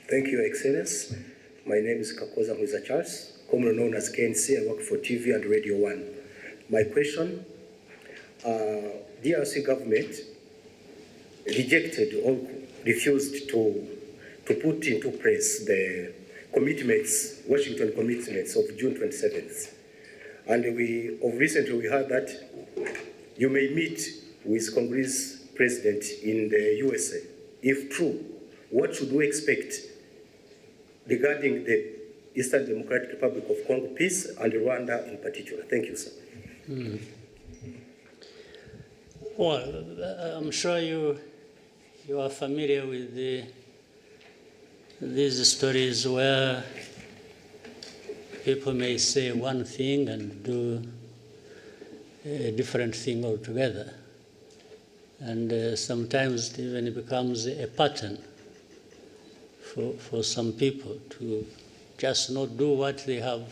Thank you, Excellence. My name is Kakoza Mwiza Charles, commonly known as KNC. I work for TV and Radio 1. My question, DRC government rejected or refused to put into place the commitments, Washington commitments of June 27th. And recently we heard that you may meet with Congolese president in the USA. If true, what should we expect regarding the Eastern Democratic Republic of Congo peace and Rwanda in particular? Thank you, sir. Well, I'm sure you are familiar with these stories where people may say one thing and do a different thing altogether. And sometimes it even becomes a pattern for some people to just not do what they have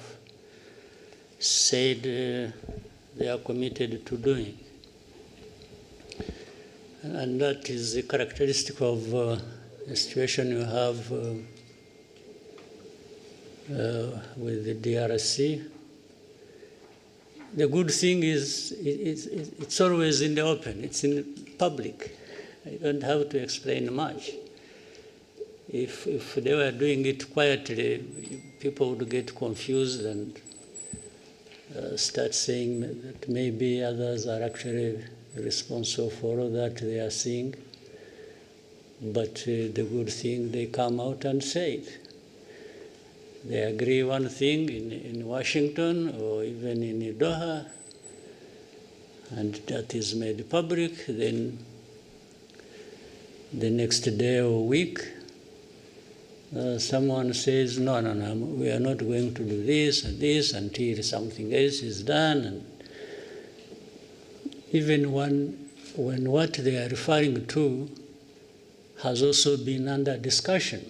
said they are committed to doing. And that is a characteristic of the situation you have with the DRC. The good thing is it's always in the open, it's in public. You don't have to explain much. If they were doing it quietly, people would get confused and start saying that maybe others are actually responsible for all that they are seeing. But the good thing, they come out and say it. They agree one thing in Washington or even in Doha, and that is made public. Then the next day or week, someone says, no, we are not going to do this and this until something else is done. And even when what they are referring to has also been under discussion.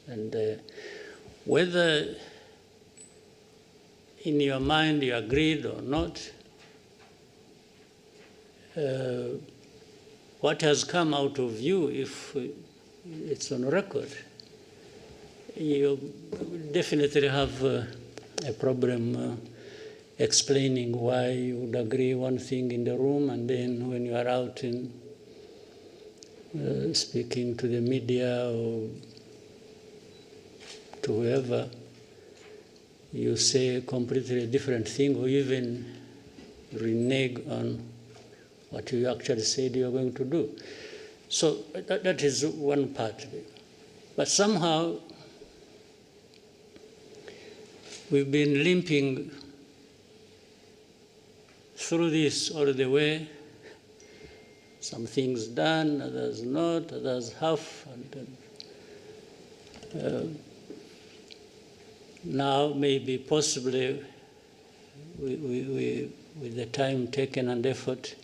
And whether in your mind you agreed or not, what has come out of you, if it's on record, you definitely have a problem explaining why you would agree one thing in the room, and then when you are out in speaking to the media or to whoever, you say a completely different thing, or even renege on what you actually said you are going to do. So that is one part of it. But somehow we've been limping through this all the way. Some things done, others not, others half. And now maybe possibly with the time taken and effort,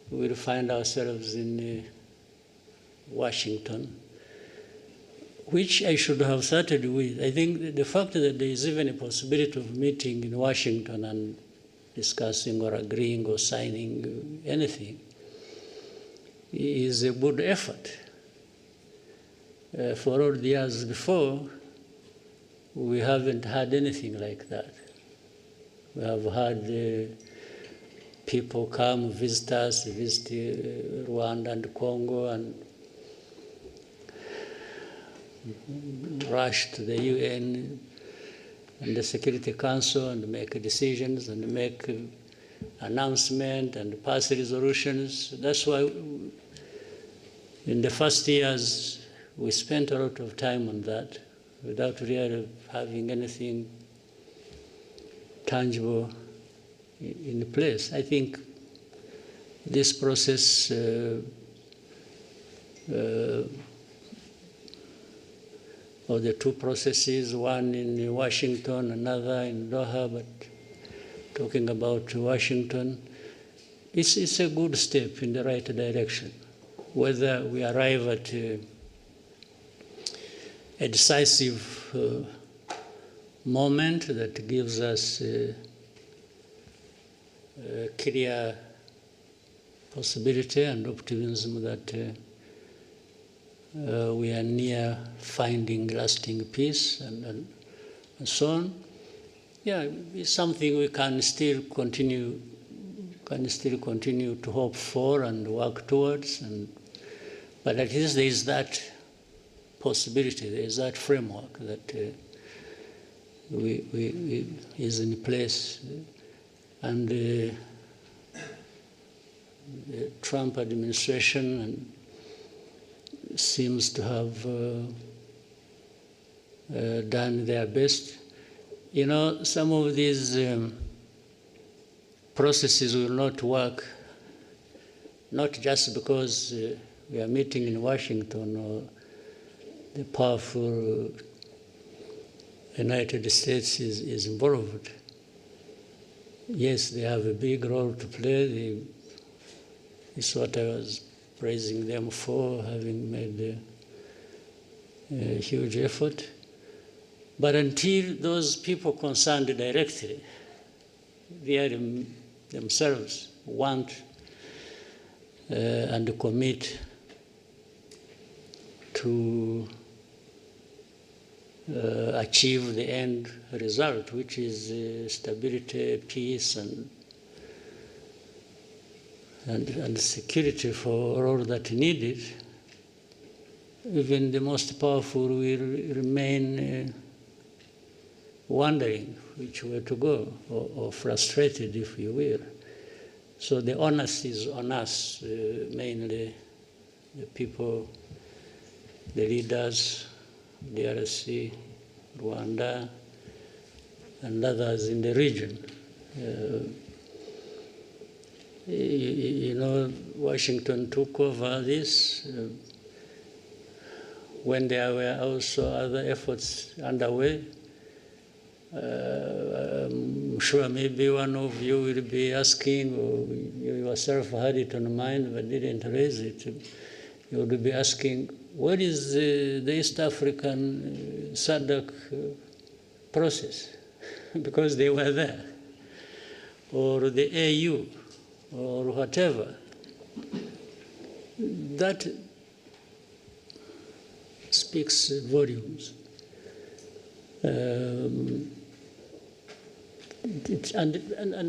we'll find ourselves in Washington, which I should have started with. I think the fact that there is even a possibility of meeting in Washington and discussing or agreeing or signing anything is a good effort. For all the years before, we haven't had anything like that. We have had people come, visit us, visit Rwanda and Congo, and rush to the UN and the Security Council and make decisions and make announcements and pass resolutions. That's why in the first years we spent a lot of time on that without really having anything tangible in place. I think this process or the two processes, one in Washington, another in Doha, but talking about Washington, it's a good step in the right direction. Whether we arrive at a decisive moment that gives us a clear possibility and optimism that we are near finding lasting peace and so on. Yeah, it's something we can still continue to hope for and work towards, but at least there is that possibility, there is that framework that is in place, and the Trump administration seems to have done their best. You know, some of these processes will not work, not just because we are meeting in Washington or the powerful United States is involved. Yes, they have a big role to play. It's what I was praising them for, having made a huge effort. But until those people concerned directly, they themselves want and commit to achieve the end result, which is stability, peace, and security for all that needed, even the most powerful will remain wondering which way to go, or frustrated, if you will. So the onus is on us, mainly the people, the leaders, DRC, Rwanda, and others in the region. You know, Washington took over this when there were also other efforts underway. I'm sure maybe one of you will be asking, or you yourself had it on mind but didn't raise it. You would be asking, what is the East African SADC process? Because they were there. Or the AU, or whatever. That speaks volumes. And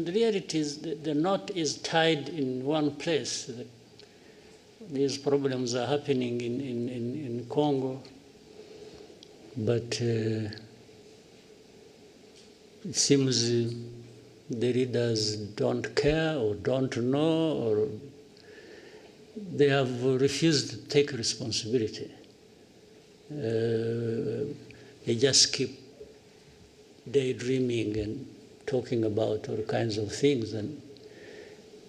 the reality is the knot is tied in one place. These problems are happening in Congo, but it seems the leaders don't care or don't know, or they have refused to take responsibility. They just keep daydreaming and talking about all kinds of things, and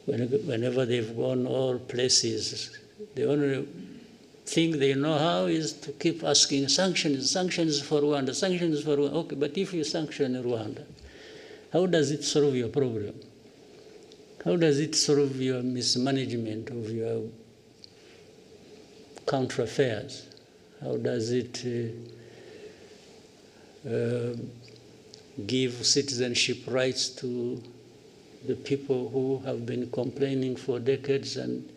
whenever they've gone all places, the only thing they know how is to keep asking sanctions for Rwanda, sanctions for Rwanda. Okay, but if you sanction Rwanda, how does it solve your problem? How does it solve your mismanagement of your counter affairs? How does it give citizenship rights to the people who have been complaining for decades and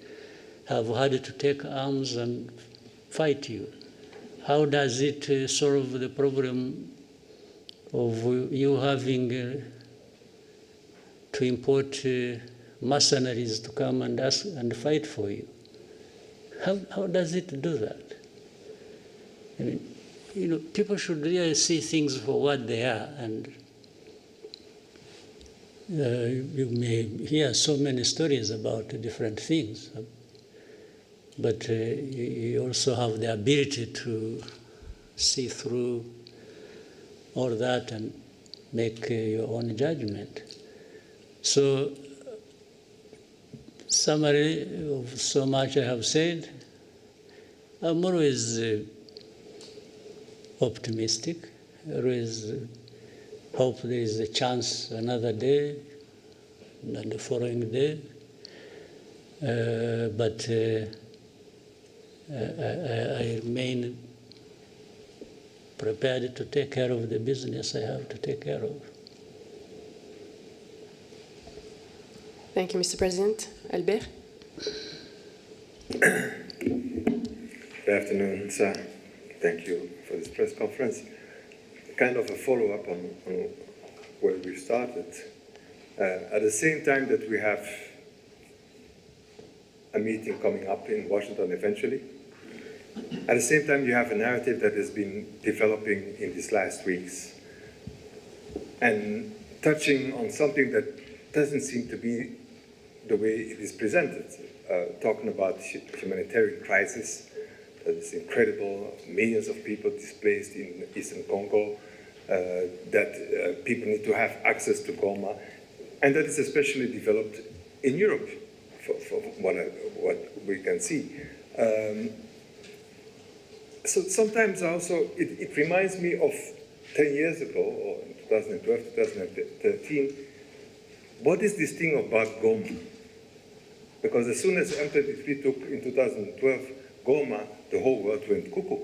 have had to take arms and fight you? How does it solve the problem of you having to import mercenaries to come and ask and fight for you? How does it do that? I mean, you know, people should really see things for what they are, and you may hear so many stories about different things, but you also have the ability to see through all that and make your own judgment. So, summary of so much I have said, I'm always optimistic. I always hope there is a chance another day and the following day. But I remain prepared to take care of the business I have to take care of. Thank you, Mr. President. Albert? Good afternoon, sir. Thank you for this press conference. Kind of a follow-up on where we started. At the same time that we have a meeting coming up in Washington eventually, at the same time you have a narrative that has been developing in these last weeks and touching on something that doesn't seem to be the way it is presented, talking about humanitarian crisis that is incredible, millions of people displaced in eastern Congo, that people need to have access to Goma, and that is especially developed in Europe, for what we can see. So sometimes also it reminds me of 10 years ago, or in 2012, 2013, what is this thing about Goma? Because as soon as M23 took in 2012 Goma, the whole world went cuckoo.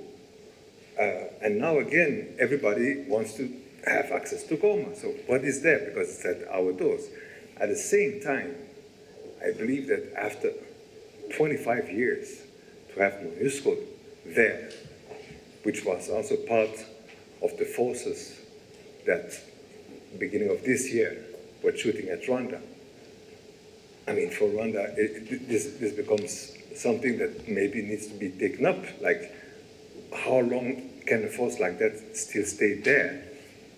And now again, everybody wants to have access to Goma. So what is there? Because it's at our doors. At the same time, I believe that after 25 years, to have MONUSCO there, which was also part of the forces that, beginning of this year, were shooting at Rwanda. I mean, for Rwanda, this becomes something that maybe needs to be taken up. Like, how long can a force like that still stay there?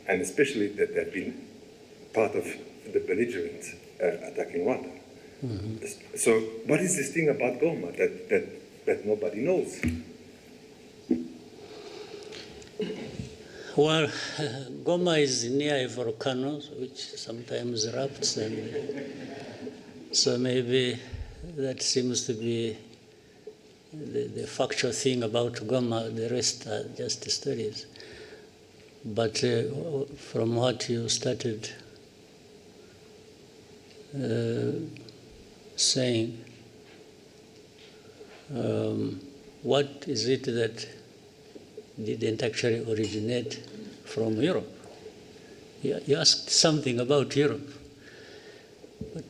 And especially that they've been part of the belligerent attacking Rwanda. Mm-hmm. So what is this thing about Goma that nobody knows? Well, Goma is near a volcano, which sometimes erupts, and so maybe that seems to be the factual thing about Goma. The rest are just stories. But from what you started saying, what is it that didn't actually originate from Europe? You asked something about Europe,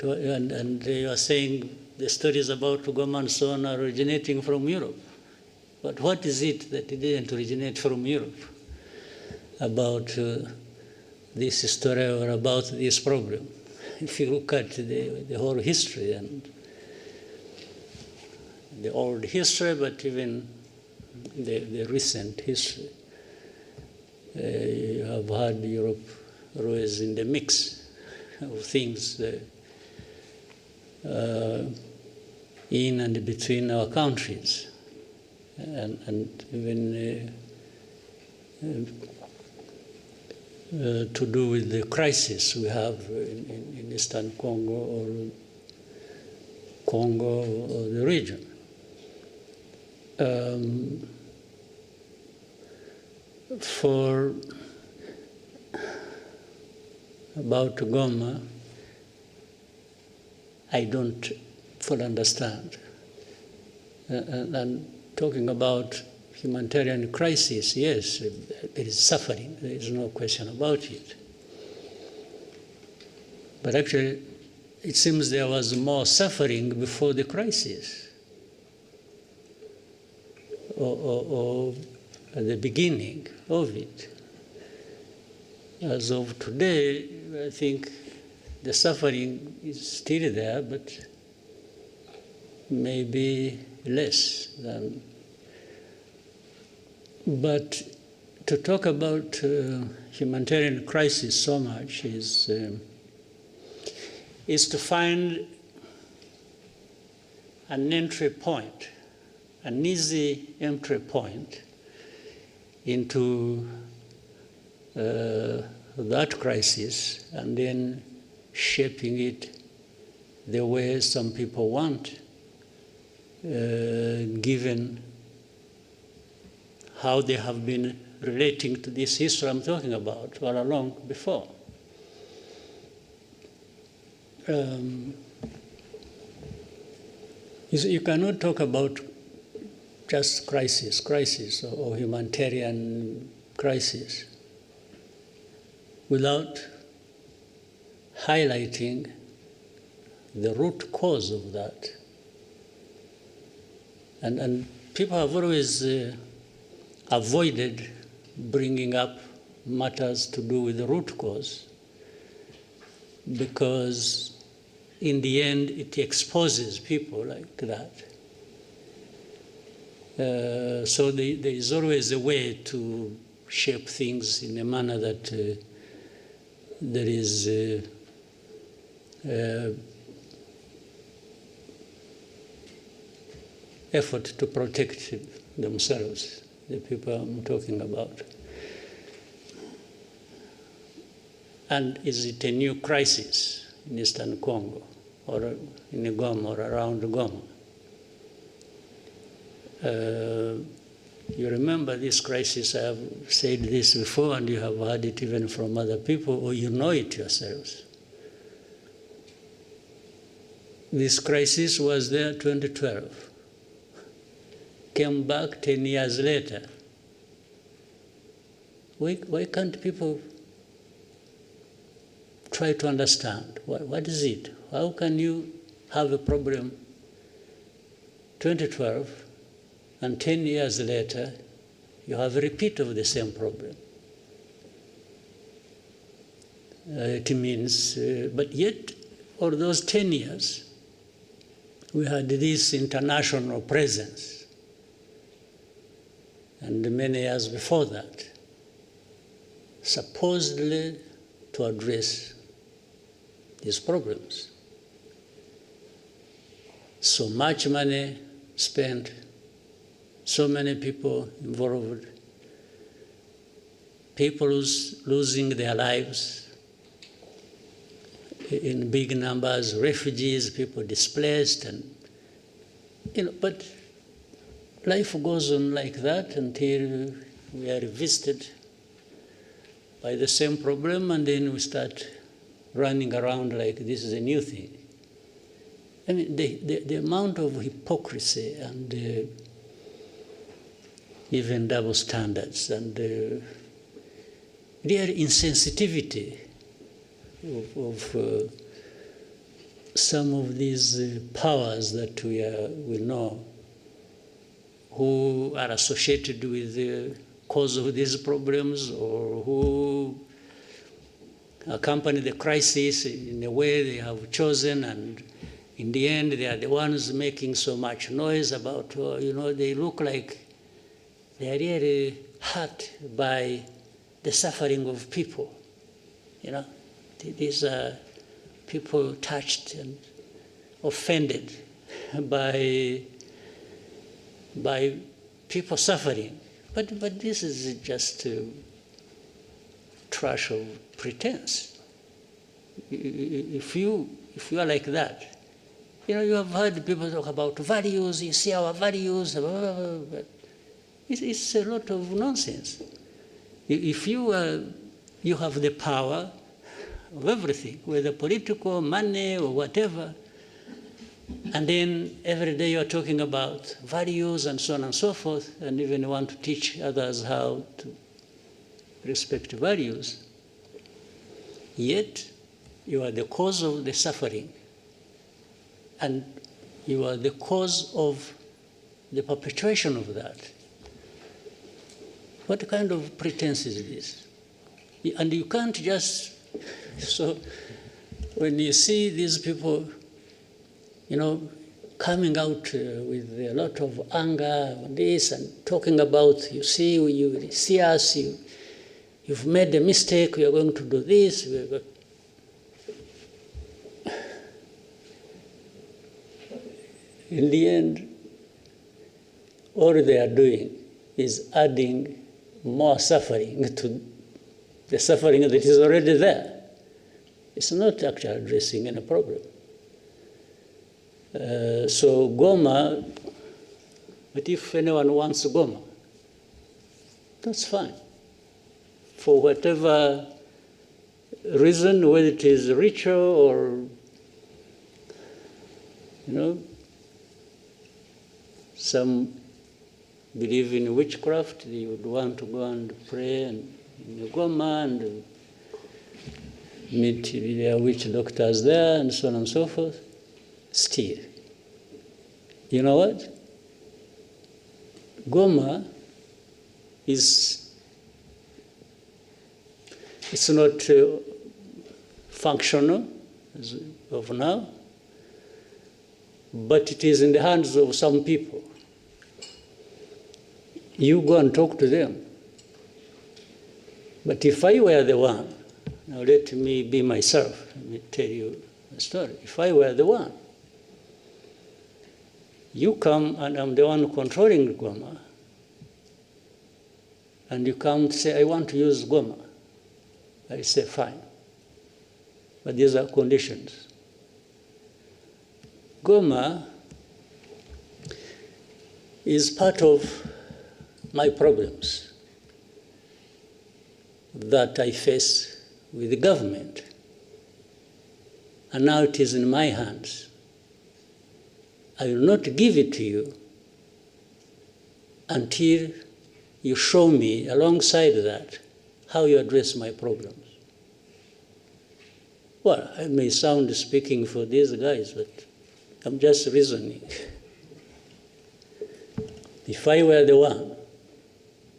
and you are saying the stories about Goma and so on are originating from Europe. But what is it that didn't originate from Europe about this story or about this problem? If you look at the whole history and the old history, but even the recent history, you have had Europe always in the mix of things in and between our countries, and even to do with the crisis we have in Eastern Congo or the region. For about Goma, I don't fully understand. And talking about humanitarian crisis, yes, there is suffering. There is no question about it. But actually, it seems there was more suffering before the crisis, or at the beginning of it. As of today, I think the suffering is still there, but maybe less than. But to talk about humanitarian crisis so much is to find an entry point, an easy entry point into that crisis, and then shaping it the way some people want, given how they have been relating to this history I'm talking about all along before. You cannot talk about just crisis or humanitarian crisis without highlighting the root cause of that. And people have always avoided bringing up matters to do with the root cause, because in the end it exposes people like that. So there is always a way to shape things in a manner that there is effort to protect themselves, the people I'm talking about. And is it a new crisis in Eastern Congo or in Goma or around Goma? You remember this crisis, I have said this before, and you have heard it even from other people, or you know it yourselves. This crisis was there 2012, came back 10 years later. Why can't people try to understand? What is it? How can you have a problem 2012 and 10 years later you have a repeat of the same problem? It means, but yet all those 10 years we had this international presence, and many years before that, supposedly to address these problems. So much money spent, so many people involved, people losing their lives in big numbers, refugees, people displaced, and but life goes on like that until we are visited by the same problem, and then we start running around like this is a new thing. I mean, the amount of hypocrisy and even double standards and real insensitivity of some of these powers that we know, who are associated with the cause of these problems, or who accompany the crisis in a way they have chosen, and in the end they are the ones making so much noise about, they look like they are really hurt by the suffering of people. These are people touched and offended by people suffering. But this is just trash of pretense. If you are like that, you have heard people talk about values, you see our values, blah, blah, blah, but it's a lot of nonsense. If you have the power of everything, whether political, money, or whatever, and then every day you're talking about values and so on and so forth, and even want to teach others how to respect values, yet you are the cause of the suffering, and you are the cause of the perpetuation of that. What kind of pretense is this? And you can't just, so when you see these people, coming out with a lot of anger on this and talking about, you see us, you've made a mistake, we are going to do this. In the end, all they are doing is adding more suffering to the suffering that is already there. It's not actually addressing any problem. So Goma, but if anyone wants Goma, that's fine. For whatever reason, whether it is ritual or, some believe in witchcraft, they would want to go and pray in Goma and meet their witch doctors there and so on and so forth. Still, you know what? Goma it's not functional as of now, but it is in the hands of some people. You go and talk to them. But if I were the one, now let me be myself, let me tell you a story. If I were the one, you come and I'm the one controlling Goma, and you come to say, I want to use Goma. I say, fine. But these are conditions. Goma is part of my problems that I face with the government. And now it is in my hands. I will not give it to you until you show me, alongside that, how you address my problems. Well, I may sound speaking for these guys, but I'm just reasoning. If I were the one,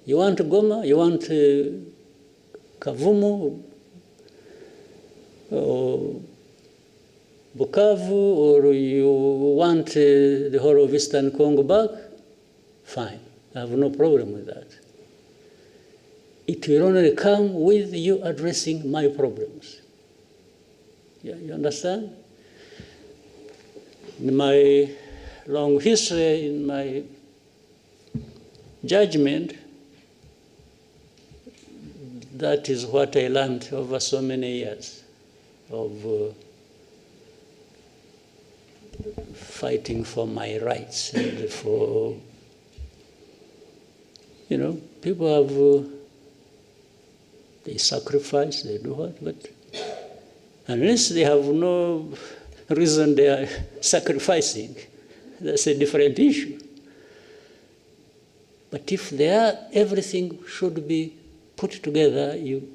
you want Goma, you want Kavumu, or Bukavu, or you want the whole of Eastern Congo back, fine. I have no problem with that. It will only come with you addressing my problems. Yeah, you understand? In my long history, in my judgment, that is what I learned over so many years of fighting for my rights and for, you know, people have, they sacrifice, they do what, but unless they have no reason they are sacrificing, that's a different issue. But if they are, everything should be put together. You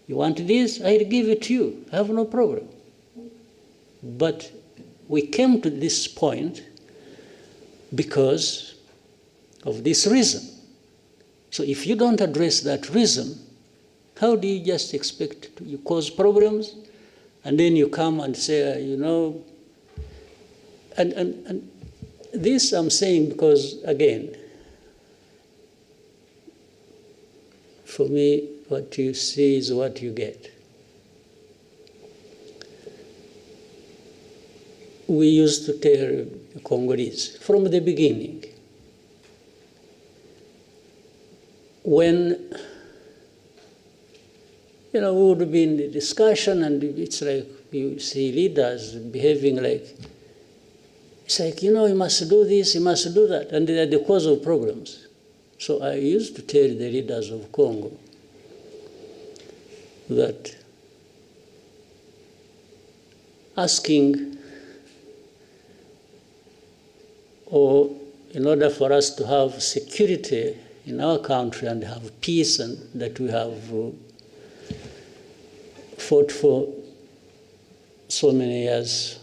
want this, I'll give it to you. I have no problem. But we came to this point because of this reason. So if you don't address that reason, how do you just expect to you cause problems? And then you come and say, you know, and this I'm saying because, again, for me, what you see is what you get. We used to tell Congolese from the beginning, when, you know, we would be in the discussion and it's like you see leaders behaving like, it's like, you know, you must do this, you must do that, and they are the cause of problems. So I used to tell the leaders of Congo that asking, or in order for us to have security in our country and have peace, and that we have fought for so many years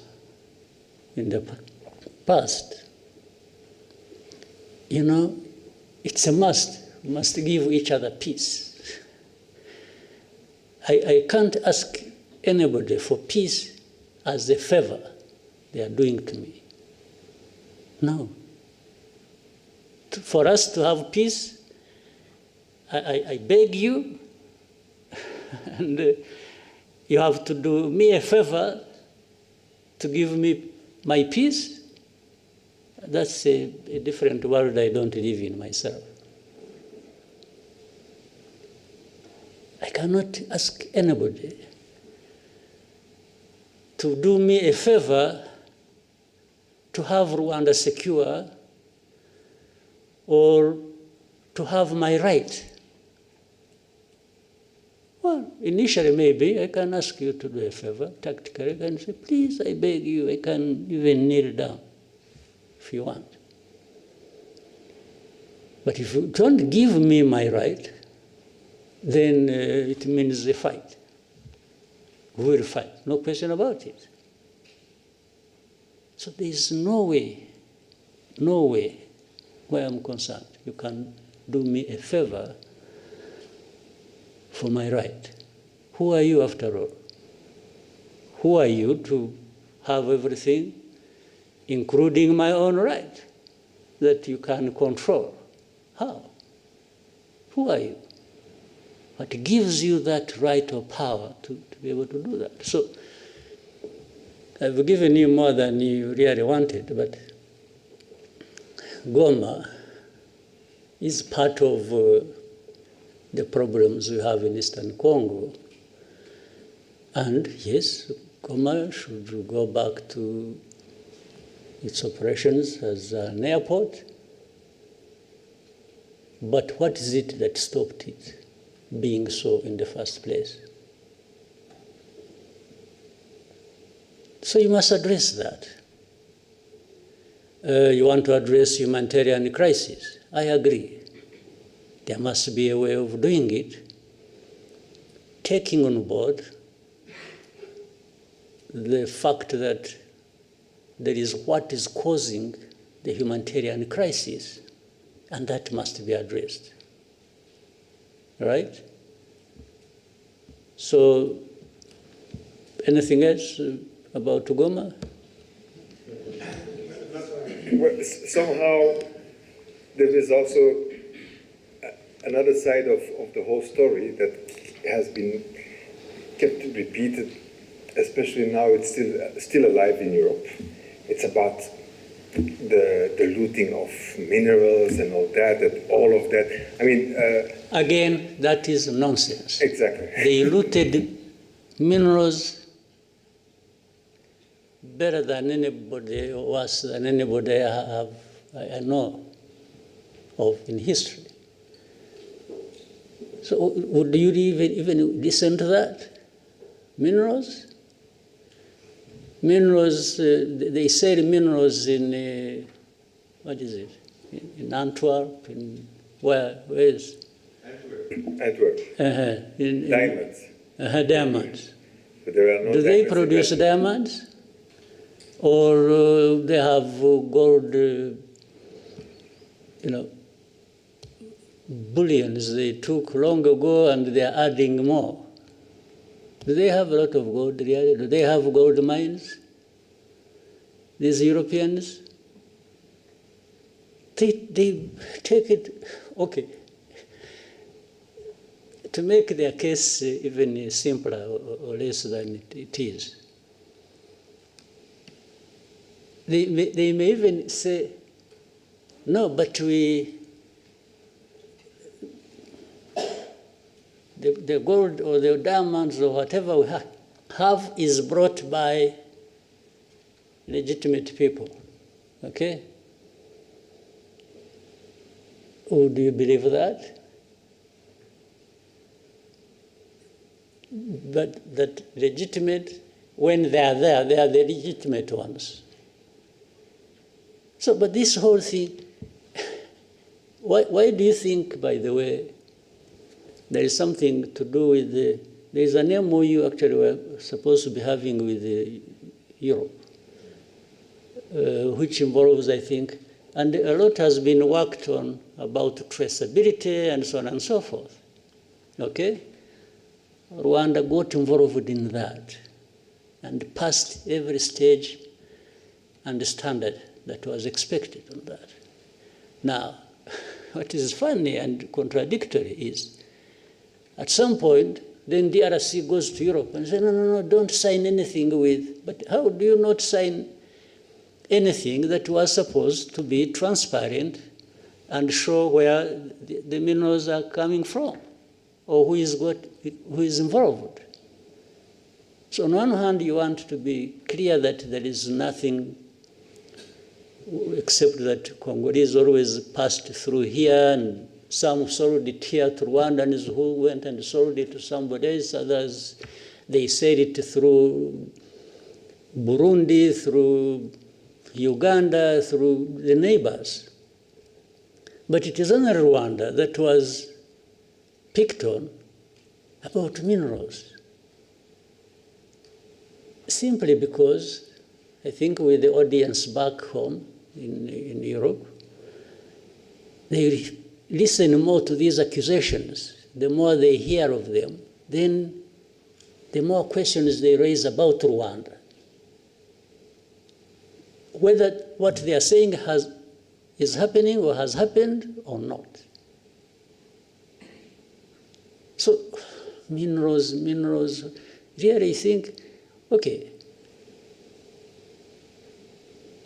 in the past, you know, it's a must. We must give each other peace. I can't ask anybody for peace as a favor they are doing to me. No. For us to have peace, I beg you, and you have to do me a favor to give me my peace. That's a different world I don't live in myself. I cannot ask anybody to do me a favor to have Rwanda secure or to have my right. Well, initially maybe I can ask you to do a favor, tactically. I can say, please, I beg you, I can even kneel down if you want. But if you don't give me my right, then it means a fight. We will fight, no question about it. So there is no way where I'm concerned, you can do me a favor for my right. Who are you after all? Who are you to have everything, including my own right, that you can control? How? Who are you? What gives you that right or power to be able to do that? So I've given you more than you really wanted, but Goma is part of the problems we have in Eastern Congo. And yes, Goma should go back to its operations as an airport. But what is it that stopped it being so in the first place? So you must address that. You want to address humanitarian crisis. I agree. There must be a way of doing it, taking on board the fact that there is what is causing the humanitarian crisis, and that must be addressed. Right? So, anything else about Goma? Well, somehow there is also another side of the whole story that has been kept repeated, especially now it's still alive in Europe. It's about the looting of minerals and all of that. I mean... Again, that is nonsense. Exactly. They looted minerals better than anybody, worse than anybody I know of in history. So would you even listen to that? Minerals? Minerals, they sell minerals in, what is it? In Antwerp, in where is? Antwerp. Diamonds. Diamonds. But there are no Do they produce diamonds? Or they have gold, bullions they took long ago and they are adding more. Do they have a lot of gold really? Do they have gold mines? These Europeans? They take it, okay. To make their case even simpler or less than it is, they may even say, no, but the gold or the diamonds or whatever we have is brought by legitimate people, okay? Would you believe that? But that legitimate, when they are there, they are the legitimate ones. So, but this whole thing, why do you think, by the way, there is something to do with there is an MOU actually we're supposed to be having with Europe, which involves, I think, and a lot has been worked on about traceability and so on and so forth, okay? Rwanda got involved in that and passed every stage and standard that was expected on that. Now, what is funny and contradictory is, at some point, then DRC goes to Europe and says, no, don't sign anything with, but how do you not sign anything that was supposed to be transparent and show where the minerals are coming from, or who is involved? So on one hand, you want to be clear that there is nothing except that Congolese always passed through here, and some sold it here to Rwandans who went and sold it to somebody else. Others, they said it through Burundi, through Uganda, through the neighbors. But it is only Rwanda that was picked on about minerals. Simply because, I think with the audience back home in Europe, they listen more to these accusations, the more they hear of them, then the more questions they raise about Rwanda. Whether what they are saying is happening or has happened or not. So minerals, really think, okay,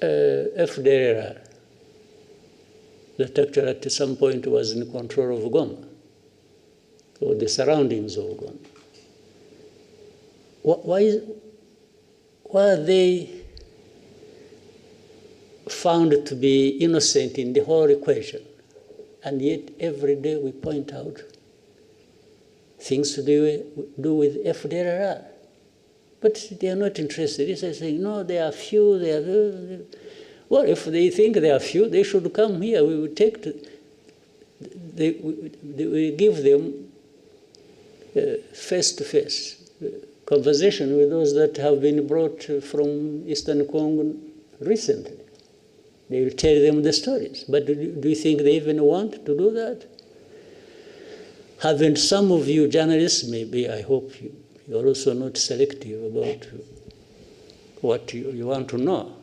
FDLR, that actually at some point was in control of Goma, or the surroundings of Goma. Why are they found to be innocent in the whole equation? And yet every day we point out things to do with FDLR. But they are not interested. They are saying, no, they are few, they are... Well, if they think they are few, they should come here. We will take we give them face-to-face conversation with those that have been brought from Eastern Congo recently. They will tell them the stories. But do you think they even want to do that? Haven't some of you journalists, maybe, I hope you're also not selective about what you want to know.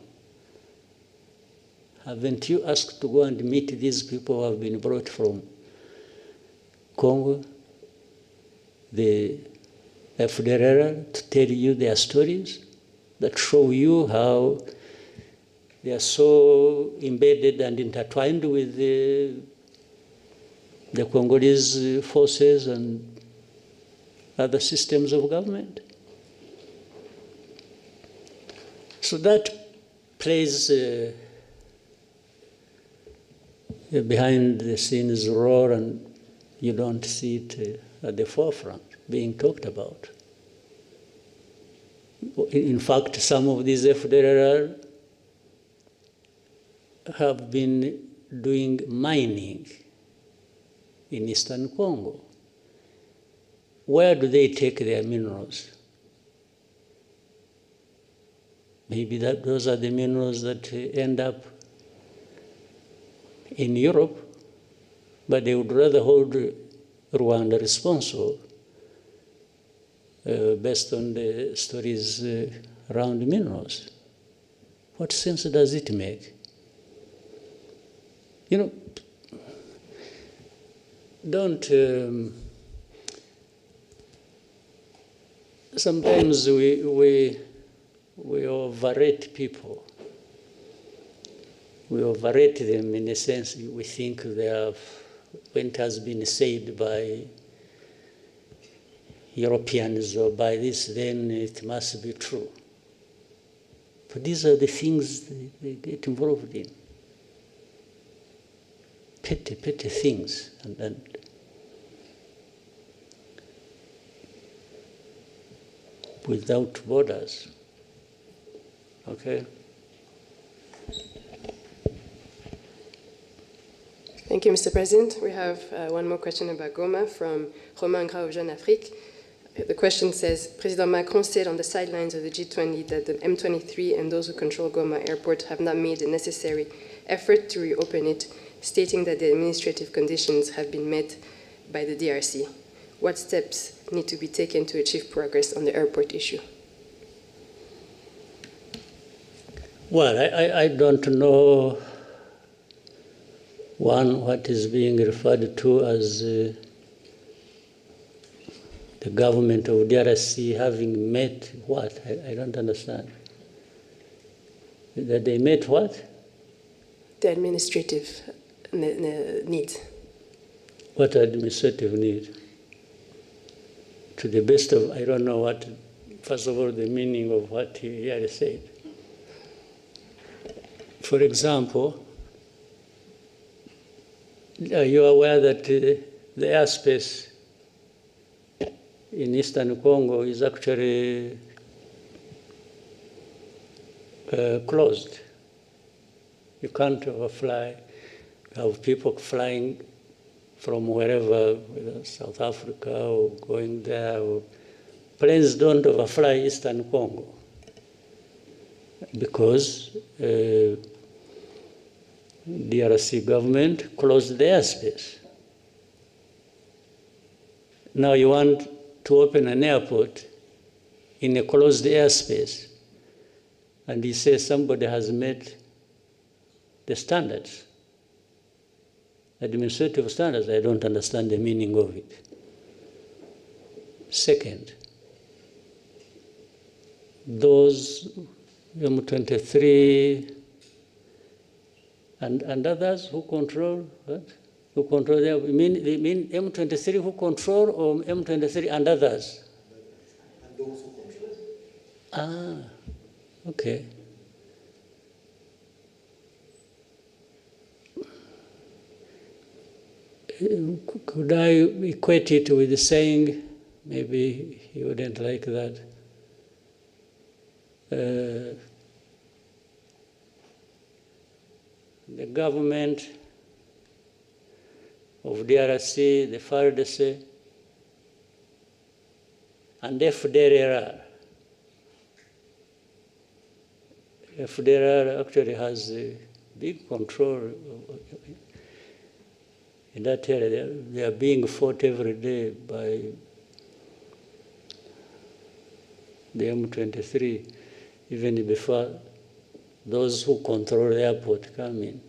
Haven't you asked to go and meet these people who have been brought from Congo, the FDLR, to tell you their stories that show you how they are so embedded and intertwined with the Congolese forces and other systems of government? So that plays behind the scenes role, and you don't see it at the forefront being talked about. In fact, some of these FDLR have been doing mining in Eastern Congo. Where do they take their minerals? Maybe those are the minerals that end up in Europe, but they would rather hold Rwanda responsible based on the stories around minerals. What sense does it make? You know, don't... sometimes we overrate people. We overrate them in a sense. We think they have, when it has been said by Europeans or by this, then it must be true. But these are the things they get involved in. Petty things. And without borders. Okay? Thank you, Mr. President. We have one more question about Goma from Romain Gras of Jeune Afrique. The question says, President Macron said on the sidelines of the G20 that the M23 and those who control Goma airport have not made the necessary effort to reopen it, stating that the administrative conditions have been met by the DRC. What steps need to be taken to achieve progress on the airport issue? Well, I don't know, what is being referred to as the government of DRC having met what? I don't understand. That they met what? The administrative needs. What administrative need? To the best of, I don't know what, first of all, the meaning of what he here said. For example, are you aware that the airspace in Eastern Congo is actually closed? You can't overfly. You have people flying from wherever, South Africa or going there. Planes don't overfly Eastern Congo because DRC government closed the airspace. Now you want to open an airport in a closed airspace, and you say somebody has met the standards, administrative standards. I don't understand the meaning of it. Second, those M23 and others who control what? Who control them? You mean M23 who control, or M23 and others? And those who control. Ah, okay. Could I equate it with saying, maybe you wouldn't like that, the government of DRC, the FARDC, and FDLR. FDLR actually has a big control in that area. They are being fought every day by the M23, even before those who control the airport come in.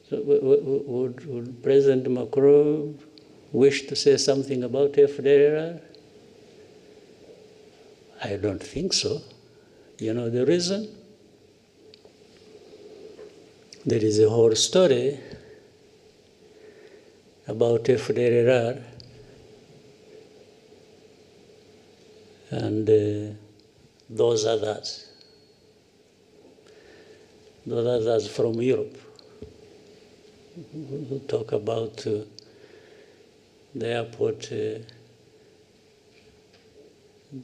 So would President Macron wish to say something about FDLR? I don't think so. You know the reason? There is a whole story about FDLR and those others from Europe who talk about the airport,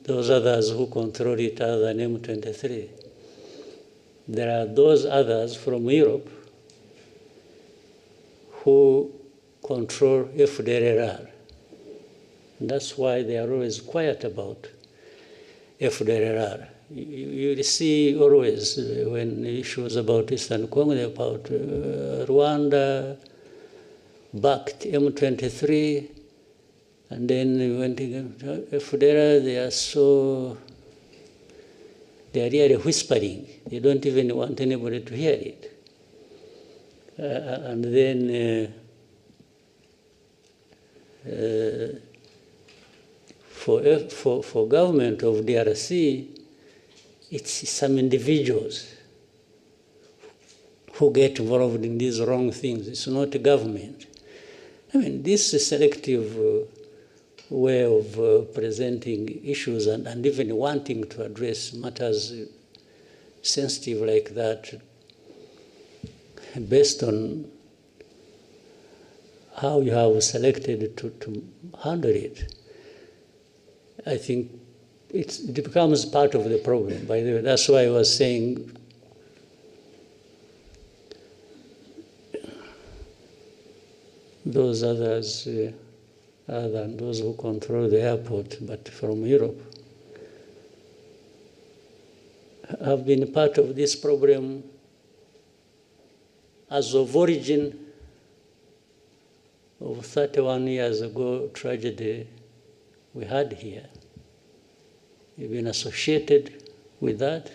those others who control it other than M23. There are those others from Europe who control FDLR. And that's why they are always quiet about FDLR. You see always when issues about Eastern Congo, about Rwanda backed M23, and then when FDLR, they are really whispering. They don't even want anybody to hear it. And then for government of DRC, it's some individuals who get involved in these wrong things. It's not the government. I mean, this is selective way of presenting issues and even wanting to address matters sensitive like that based on how you have selected to handle it. I think it becomes part of the problem, by the way. That's why I was saying those others, other than those who control the airport, but from Europe, have been part of this problem as of origin of 31 years ago tragedy we had here. You've been associated with that.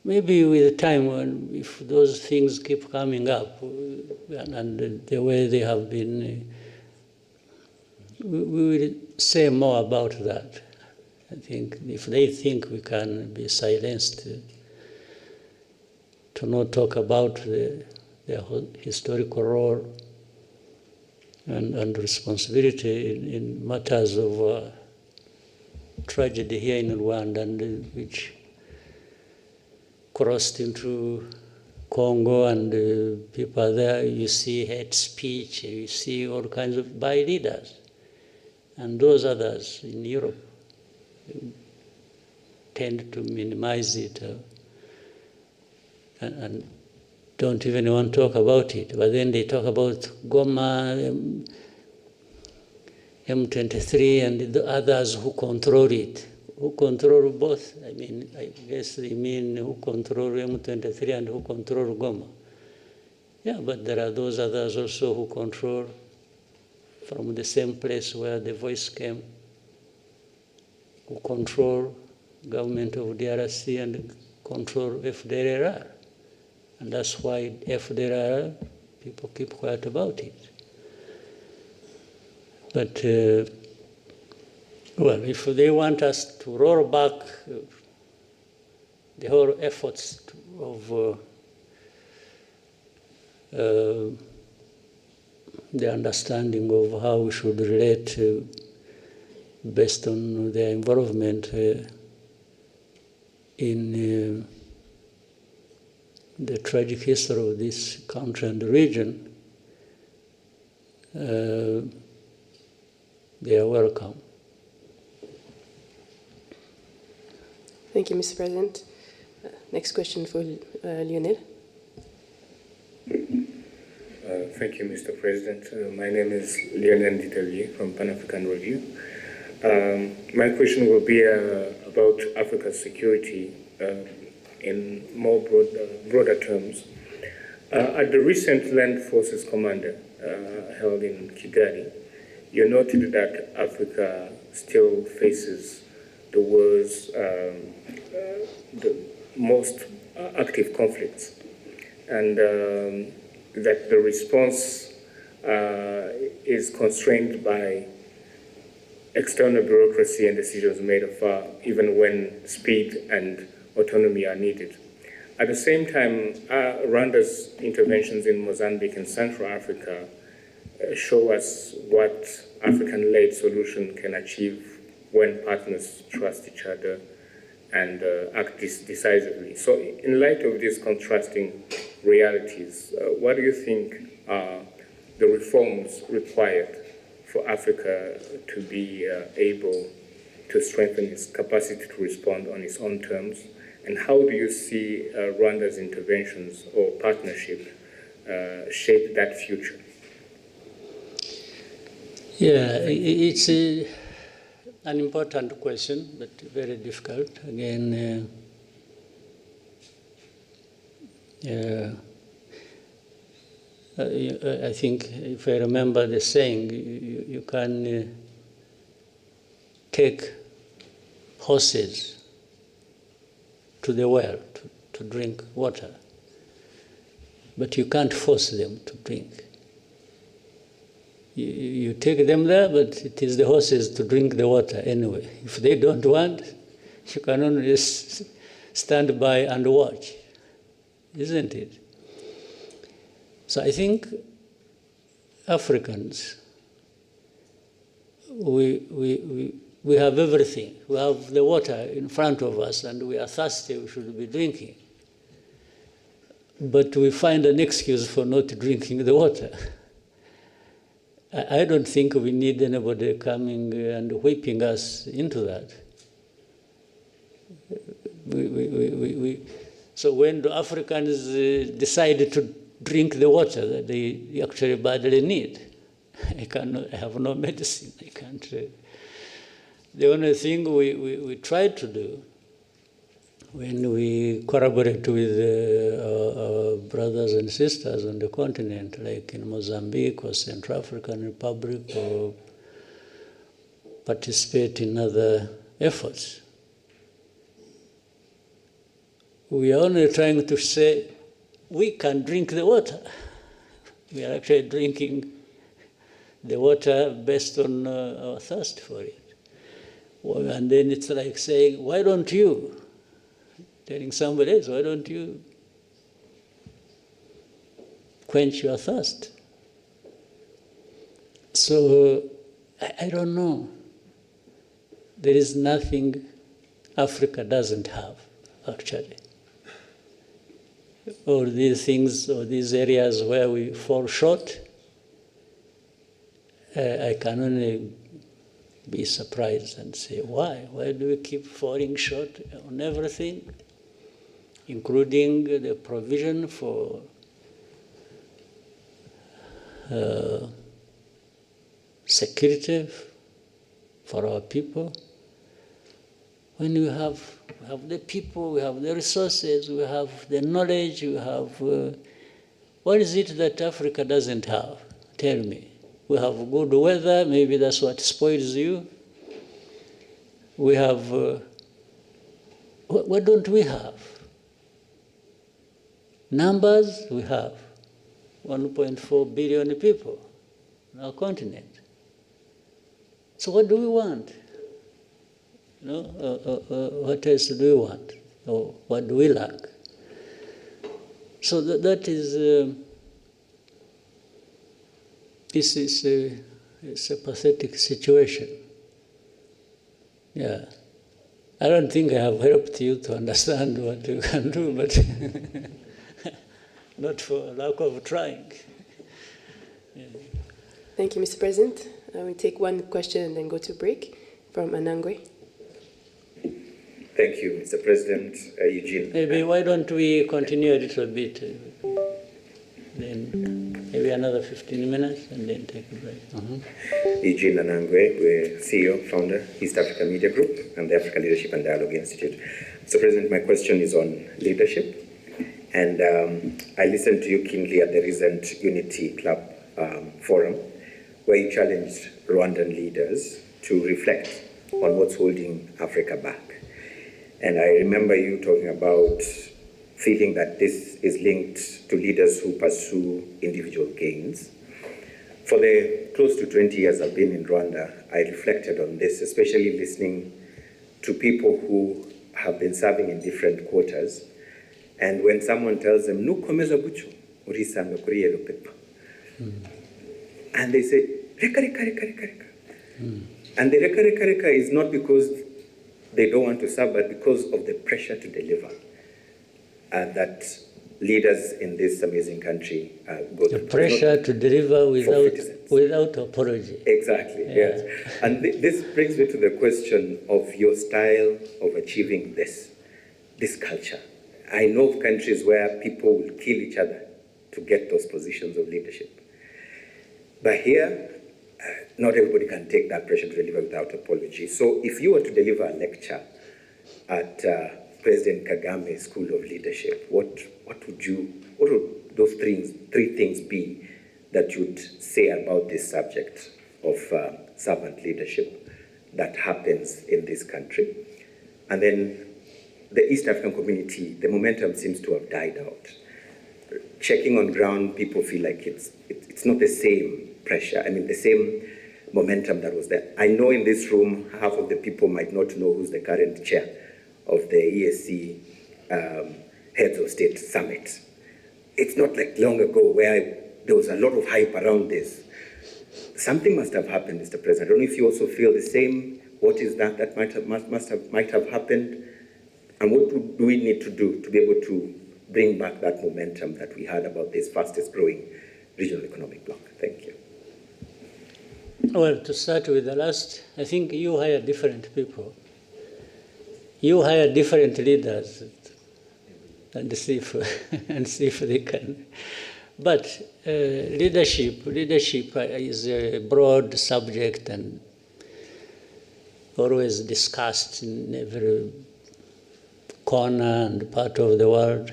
Maybe with time, when if those things keep coming up, and the way they have been, we will say more about that. I think if they think we can be silenced to not talk about their historical role and responsibility in matters of tragedy here in Rwanda, and which crossed into Congo, and people are there. You see hate speech, you see all kinds of by leaders. And those others in Europe tend to minimize it and don't even want to talk about it. But then they talk about Goma, M23, and the others who control it. who control both? I mean, I guess they mean who control M23 and who control Goma. Yeah, but there are those others also who control from the same place where the voice came, who control government of DRC and control FDLR. And that's why FDLR, people keep quiet about it. But, well, if they want us to roll back the whole efforts of the understanding of how we should relate based on their involvement in the tragic history of this country and the region, they are welcome. Thank you, Mr. President. Next question for Lionel. Thank you, Mr. President. My name is Lionel Ditelier from Pan-African Review. My question will be about Africa's security in more broader terms. At the recent Land Forces Commander held in Kigali, you noted that Africa still faces the world's the most active conflicts, and that the response is constrained by external bureaucracy and decisions made afar, even when speed and autonomy are needed. At the same time, Rwanda's interventions in Mozambique and Central Africa show us what African-led solution can achieve when partners trust each other and act decisively. So in light of these contrasting realities, what do you think are the reforms required for Africa to be able to strengthen its capacity to respond on its own terms? And how do you see Rwanda's interventions or partnership shape that future? Yeah, it's an important question, but very difficult. Again, I think if I remember the saying, you can take horses to the well to drink water, but you can't force them to drink. You take them there, but it is the horses to drink the water anyway. If they don't want, you can only stand by and watch, isn't it? So I think Africans, we have everything. We have the water in front of us and we are thirsty, we should be drinking. But we find an excuse for not drinking the water. I don't think we need anybody coming and whipping us into that. So when the Africans decide to drink the water that they actually badly need, I have no medicine. I can't. The only thing we try to do when we collaborate with our brothers and sisters on the continent, like in Mozambique or Central African Republic, or participate in other efforts, we are only trying to say, we can drink the water. We are actually drinking the water based on our thirst for it. Well, and then it's like saying, why don't you? Telling somebody else, why don't you quench your thirst? So, I don't know. There is nothing Africa doesn't have, actually. All these things, or these areas where we fall short, I can only be surprised and say, why? Why do we keep falling short on everything, including the provision for security for our people, when we have the people, we have the resources, we have the knowledge, we have... what is it that Africa doesn't have? Tell me. We have good weather, maybe that's what spoils you. We have... what don't we have? Numbers, we have 1.4 billion people on our continent. So what do we want? You know, what else do we want? Or what do we lack? So that is, it's a pathetic situation. Yeah. I don't think I have helped you to understand what you can do, but not for lack of trying. Yeah. Thank you, Mr. President. We take one question and then go to break from Anangwe. Thank you, Mr. President. Eugene. Maybe why don't we continue a little bit, then maybe another 15 minutes and then take a break. Eugene Anangwe, we're CEO, founder, East Africa Media Group, and the Africa Leadership and Dialogue Institute. Mr. President, my question is on leadership. And I listened to you keenly at the recent Unity Club forum, where you challenged Rwandan leaders to reflect on what's holding Africa back. And I remember you talking about feeling that this is linked to leaders who pursue individual gains. For the close to 20 years I've been in Rwanda, I reflected on this, especially listening to people who have been serving in different quarters. And when someone tells them, "Nukomeza bucho, urisanga kuri yellow paper," and they say, "Reka, reka, reka, reka, reka." And the reka, reka, reka is not because they don't want to serve, but because of the pressure to deliver that leaders in this amazing country go through. The pressure to deliver without apology. Exactly, yeah. Yes. And this brings me to the question of your style of achieving this culture. I know of countries where people will kill each other to get those positions of leadership. But here, not everybody can take that pressure to deliver without apology. So if you were to deliver a lecture at President Kagame's School of Leadership, what would those three things be that you'd say about this subject of servant leadership that happens in this country? And then the East African community, the momentum seems to have died out. Checking on ground, people feel like it's not the same pressure, the same momentum that was there. I know in this room, half of the people might not know who's the current chair of the ESC Heads of State Summit. It's not like long ago where there was a lot of hype around this. Something must have happened, Mr. President. I don't know if you also feel the same. What is that might have happened? And what do we need to do to be able to bring back that momentum that we had about this fastest growing regional economic bloc? Thank you. Well, to start with the last, I think you hire different people. You hire different leaders and see if they can. But leadership is a broad subject and always discussed in every corner and part of the world.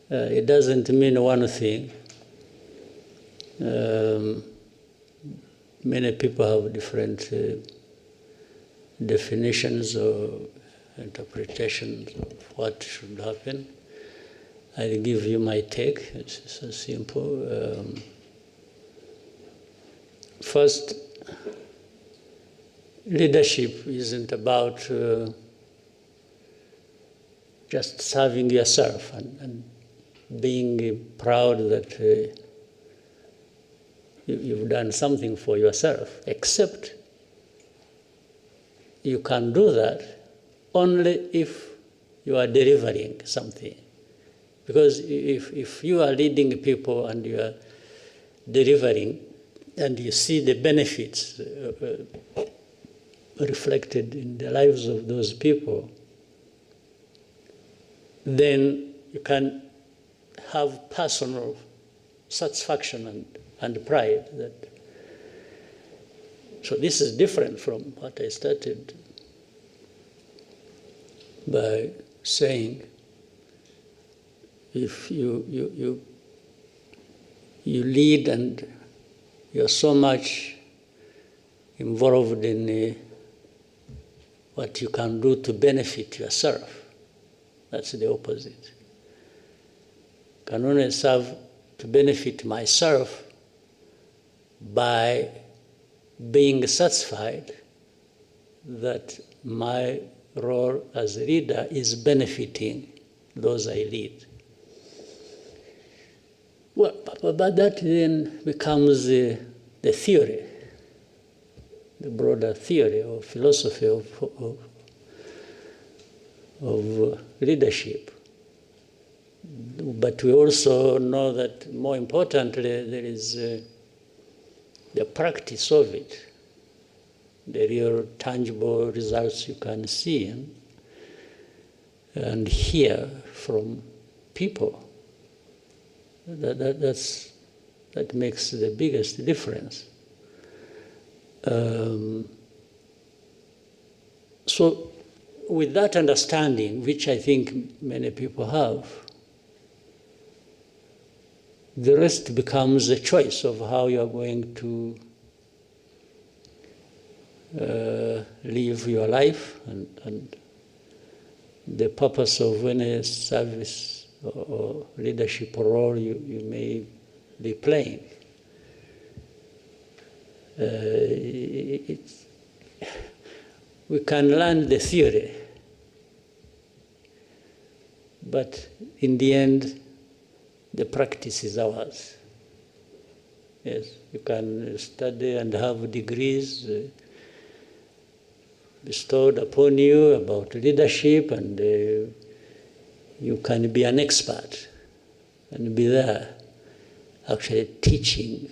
It doesn't mean one thing. Many people have different definitions or interpretations of what should happen. I'll give you my take. It's so simple. First, leadership isn't about just serving yourself and being proud that you've done something for yourself, except you can do that only if you are delivering something. Because if you are leading people and you are delivering and you see the benefits reflected in the lives of those people, then you can have personal satisfaction and pride. So this is different from what I started by saying, if you lead and you're so much involved in what you can do to benefit yourself, that's the opposite. Can only serve to benefit myself by being satisfied that my role as a leader is benefiting those I lead. Well, but that then becomes the theory, the broader theory or philosophy of leadership. But we also know that more importantly, there is the practice of it, the real tangible results you can see and hear from people. That makes the biggest difference. So with that understanding, which I think many people have, the rest becomes a choice of how you are going to live your life and the purpose of any service or leadership role you may be playing. We can learn the theory, but in the end, the practice is ours. Yes, you can study and have degrees bestowed upon you about leadership, and you can be an expert and be there actually teaching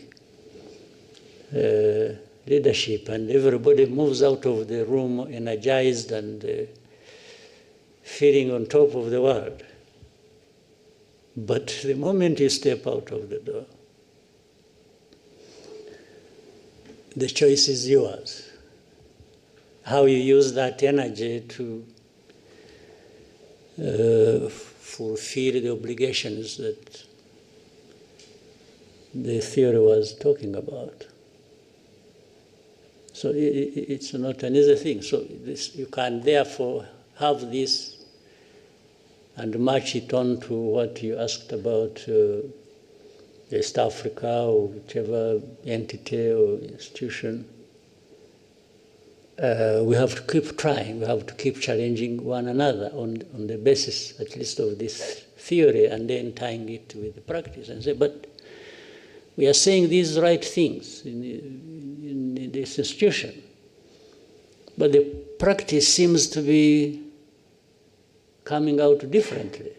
leadership, and everybody moves out of the room energized and feeling on top of the world. But the moment you step out of the door, the choice is yours. How you use that energy to fulfill the obligations that the theory was talking about. So it's not an easy thing. So you can therefore have this and match it on to what you asked about East Africa or whichever entity or institution. We have to keep trying. We have to keep challenging one another on the basis, at least, of this theory, and then tying it with the practice and say, but we are saying these right things in this institution, but the practice seems to be coming out differently.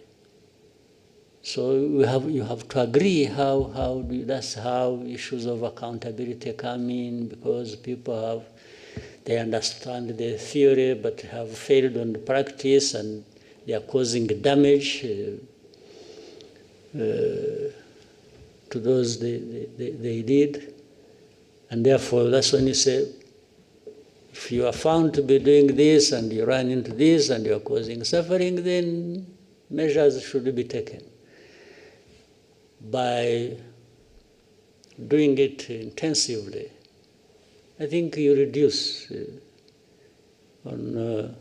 So you have to agree that's how issues of accountability come in, because people they understand the theory but have failed on the practice, and they are causing damage to those they did. And therefore, that's when you say, if you are found to be doing this and you run into this and you are causing suffering, then measures should be taken. By doing it intensively, I think you reduce on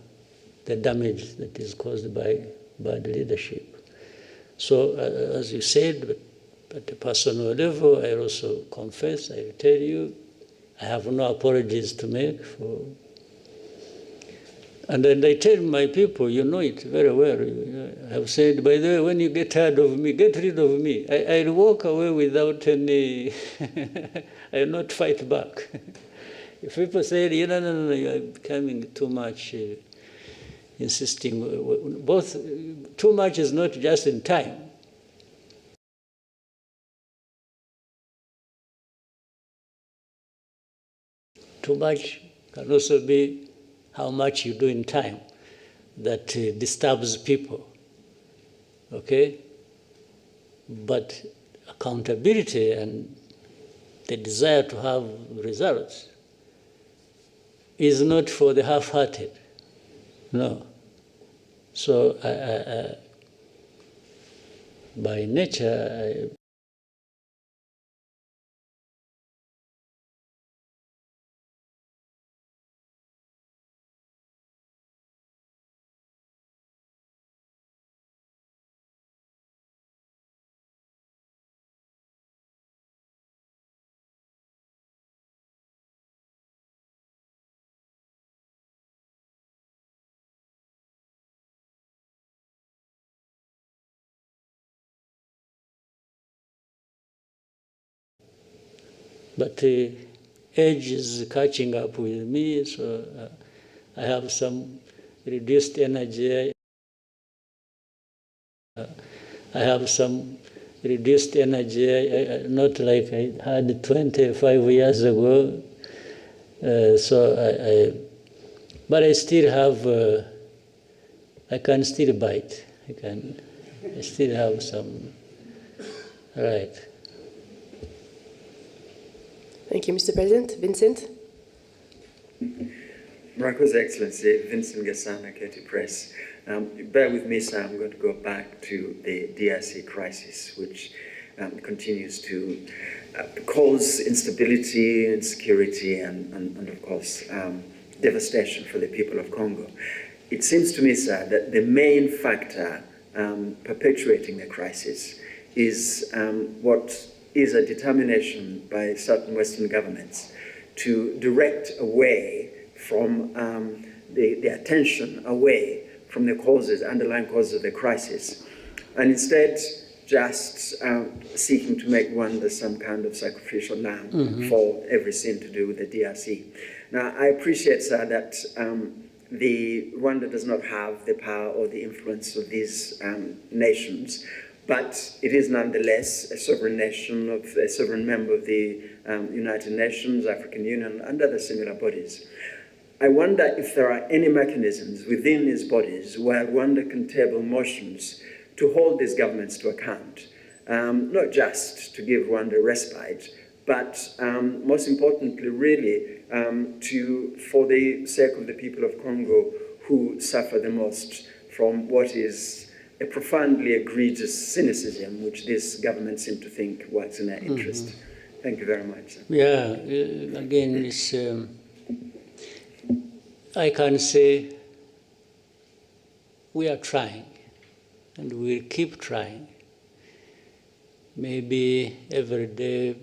the damage that is caused by bad leadership. So, as you said, at a personal level, I also confess, I will tell you, I have no apologies to make for. And then I tell my people, you know it very well. I have said, by the way, when you get tired of me, get rid of me. I'll walk away without any, I will not fight back. If people say, no, you are becoming too much, insisting, both, too much is not just in time. Too much can also be how much you do in time that disturbs people, okay? But accountability and the desire to have results is not for the half-hearted, no. So by nature, but age is catching up with me, so I have some reduced energy. I have some reduced energy, not like I had 25 years ago. But I still have, I can still bite. I still have some, right. Thank you, Mr. President. Vincent? Morocco's Excellency, Vincent Gassana, Katie Press. Bear with me, sir, I'm going to go back to the DRC crisis, which continues to cause instability, insecurity, and of course, devastation for the people of Congo. It seems to me, sir, that the main factor perpetuating the crisis is what is a determination by certain Western governments to direct away from the attention away from the causes, underlying causes of the crisis, and instead just seeking to make Rwanda some kind of sacrificial lamb for every sin to do with the DRC. Now, I appreciate, sir, that the Rwanda does not have the power or the influence of these nations, but it is nonetheless a sovereign nation, a sovereign member of the United Nations, African Union, and other similar bodies. I wonder if there are any mechanisms within these bodies where Rwanda can table motions to hold these governments to account, not just to give Rwanda respite, but most importantly, really, for the sake of the people of Congo who suffer the most from what is a profoundly egregious cynicism, which this government seem to think works in their interest. Thank you very much, sir. Yeah, again, it's, I can say we are trying, and we'll keep trying. Maybe every day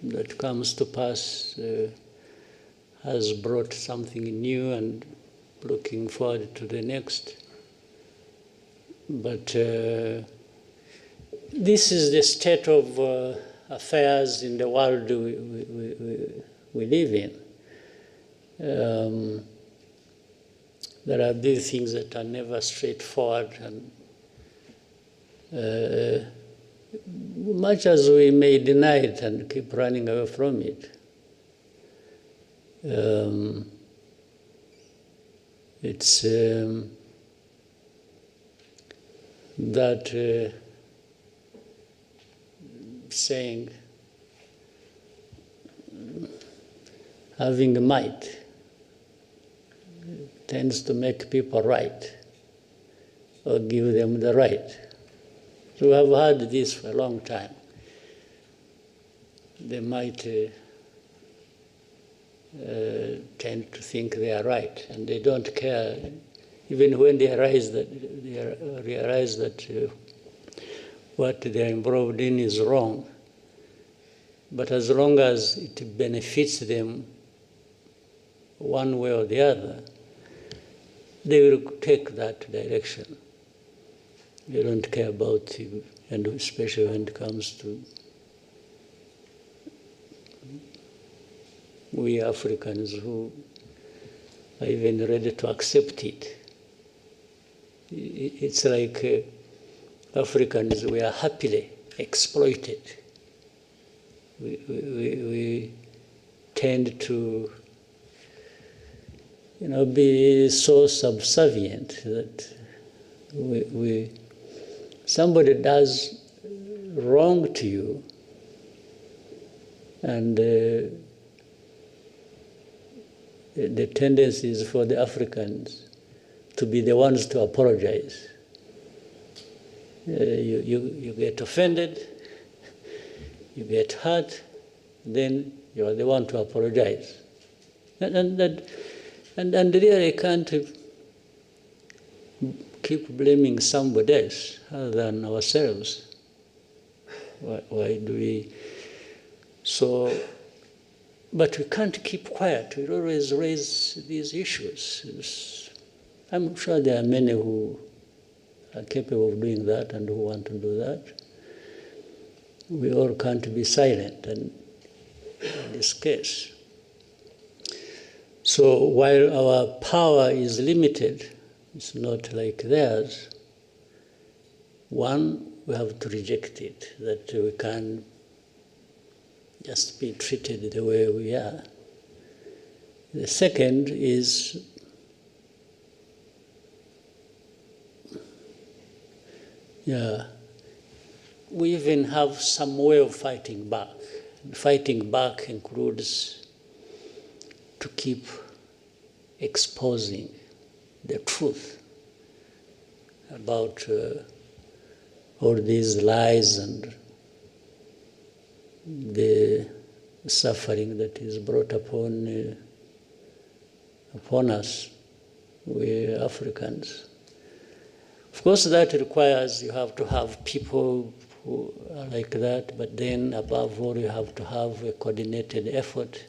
that comes to pass has brought something new, and looking forward to the next. But this is the state of affairs in the world we live in. There are these things that are never straightforward, and much as we may deny it and keep running away from it, it's that saying, having might tends to make people right, or give them the right. So we have had this for a long time. They might tend to think they are right, and they don't care, even when they realize that what they are involved in is wrong. But as long as it benefits them one way or the other, they will take that direction. They don't care about you, and especially when it comes to we Africans who are even ready to accept it. It's like Africans, we are happily exploited. We tend to, be so subservient that somebody does wrong to you, and the tendency is for the Africans to be the ones to apologize. You get offended, you get hurt, then you are the one to apologize. And really I can't keep blaming somebody else other than ourselves. Why do we? So, but we can't keep quiet. We always raise these issues. I'm sure there are many who are capable of doing that and who want to do that. We all can't be silent in this case. So while our power is limited, it's not like theirs. One, we have to reject it, that we can't just be treated the way we are. The second is we even have some way of fighting back. Fighting back includes to keep exposing the truth about all these lies and the suffering that is brought upon us, we Africans. Of course, that requires you have to have people who are like that, but then above all, you have to have a coordinated effort.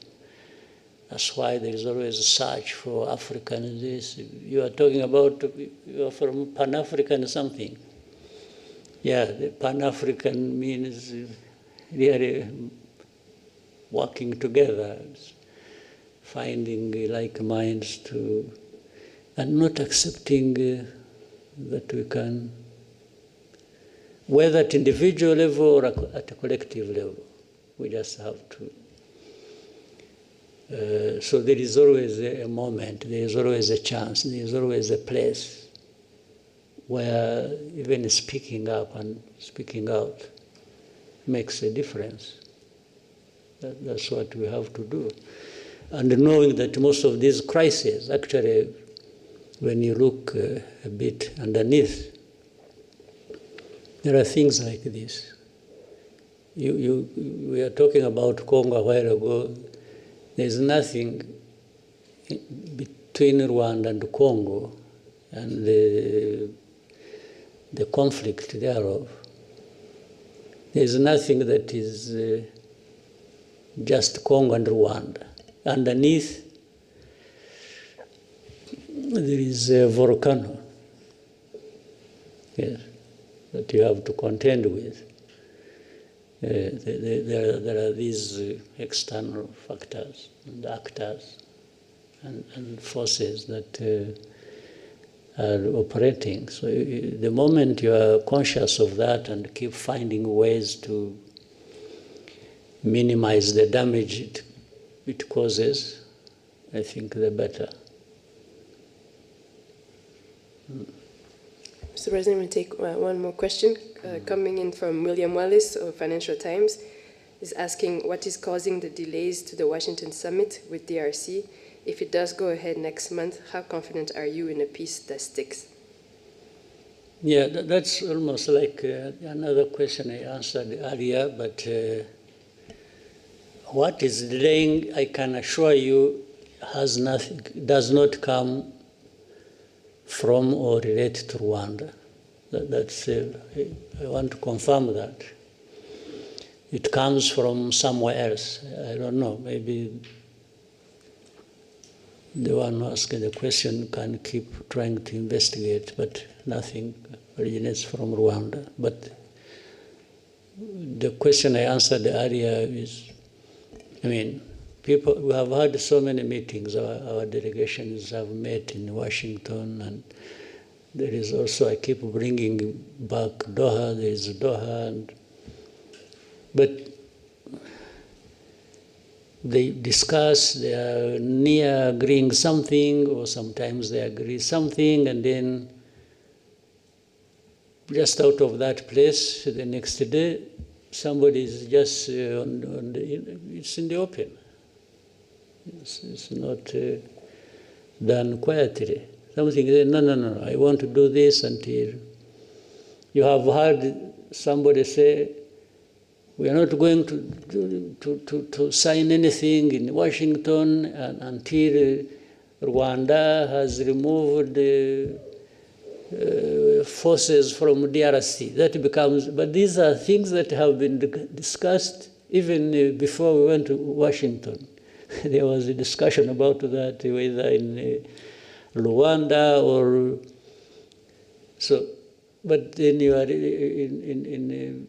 That's why there is always a search for Africans. You are talking about, you are from Pan-African something. Yeah, the Pan-African means really working together, finding like minds to, and not accepting that we can, whether at individual level or at a collective level, we just have to. So there is always a moment, there is always a chance, there is always a place where even speaking up and speaking out makes a difference. That's what we have to do. And knowing that most of these crises, actually, when you look a bit underneath, there are things like this. We are talking about Congo a while ago. There's nothing between Rwanda and Congo and the conflict thereof. There's nothing that is just Congo and Rwanda. Underneath, there is a volcano, yes, that you have to contend with. There are these external factors and actors and forces that are operating. So the moment you are conscious of that and keep finding ways to minimize the damage it causes, I think the better. Mr. President, we'll take one more question coming in from William Wallace of Financial Times. He's asking what is causing the delays to the Washington summit with DRC. If it does go ahead next month, how confident are you in a peace that sticks? Yeah, that's almost like another question I answered earlier, but what is delaying, I can assure you, does not come from or relate to Rwanda. I want to confirm that. It comes from somewhere else. I don't know, maybe the one who asked the question can keep trying to investigate, but nothing originates from Rwanda. But the question I answered earlier is, we have had so many meetings. Our delegations have met in Washington, and there is also, I keep bringing back Doha, there is Doha, but they discuss, they are near agreeing something, or sometimes they agree something, and then just out of that place, the next day, somebody is just it's in the open. It's not done quietly. something, no, I want to do this until you have heard somebody say, we are not going to sign anything in Washington until Rwanda has removed forces from DRC. That becomes, but these are things that have been discussed even before we went to Washington. There was a discussion about that, whether in Rwanda or so. But then you are in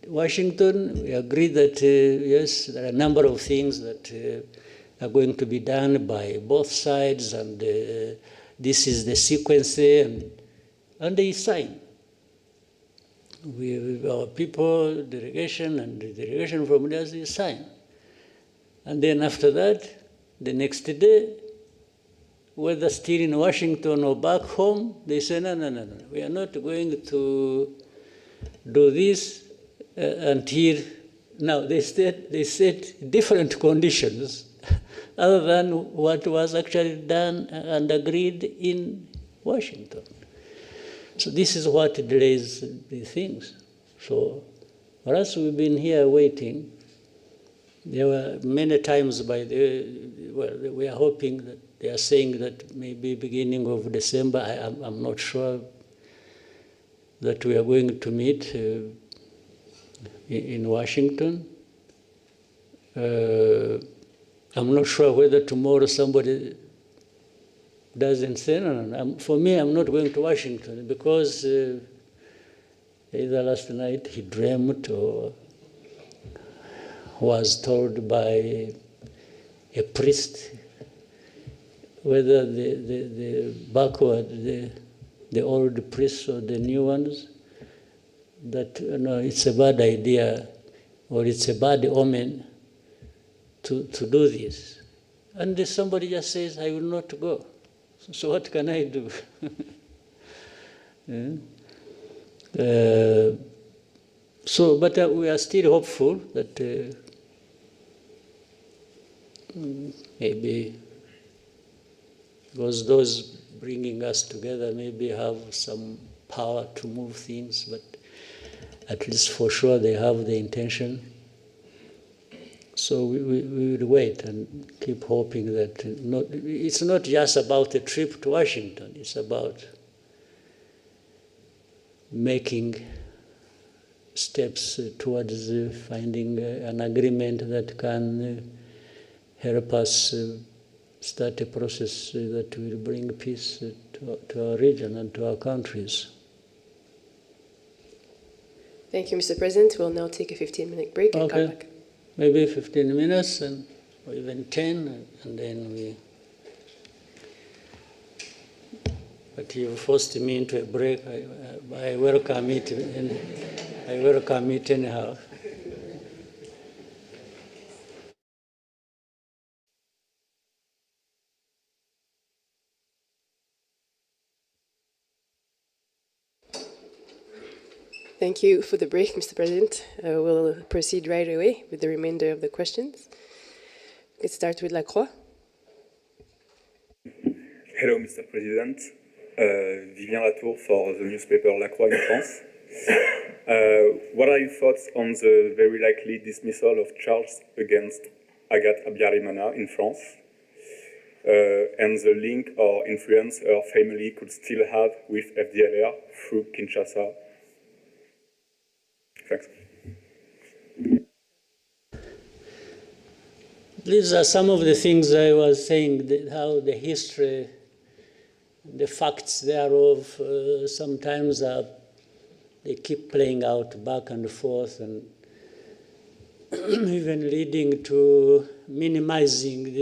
Washington, we agree that yes, there are a number of things that are going to be done by both sides, and this is the sequence, and they sign. Our people, delegation, and the delegation from there, they sign. And then after that, the next day, whether still in Washington or back home, they say, no, we are not going to do this until, now they set different conditions other than what was actually done and agreed in Washington. So this is what delays the things. So for us, we've been here waiting. There were many times we are hoping that they are saying that maybe beginning of December, I'm not sure that we are going to meet in Washington. I'm not sure whether tomorrow somebody doesn't say, no. For me, I'm not going to Washington because either last night he dreamt or was told by a priest whether the backward, the old priests or the new ones, that no, it's a bad idea or it's a bad omen to do this. And somebody just says, I will not go. So what can I do? But we are still hopeful that maybe because those bringing us together maybe have some power to move things, but at least for sure they have the intention. So we will wait and keep hoping that it's not just about a trip to Washington, it's about making steps towards finding an agreement that can help us start a process that will bring peace to our region and to our countries. Thank you, Mr. President. We'll now take a 15-minute break and come back. Maybe 15 minutes or even 10, and then we... But you forced me into a break. I welcome it, and I welcome it anyhow. Thank you for the break, Mr. President. We'll proceed right away with the remainder of the questions. Let's start with Lacroix. Hello, Mr. President. Vivien Latour for the newspaper Lacroix in France. What are your thoughts on the very likely dismissal of charges against Agathe Habyarimana in France and the link or influence her family could still have with FDLR through Kinshasa? Thanks. These are some of the things I was saying, how the history, the facts thereof, sometimes they keep playing out back and forth and even leading to minimizing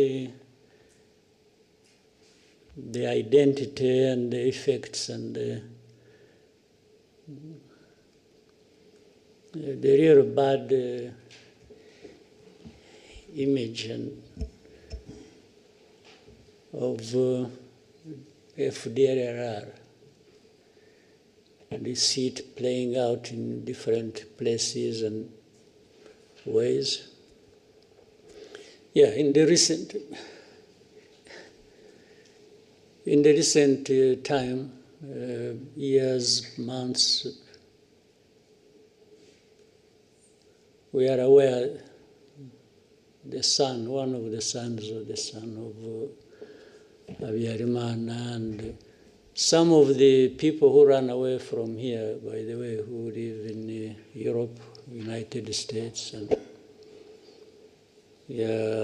the identity and the effects and the real bad image of FDLR. And we see it playing out in different places and ways. Yeah, in the recent, In the recent time, years, months, we are aware the son, one of the sons of the son of Habyarimana, and some of the people who ran away from here, by the way, who live in Europe, United States, and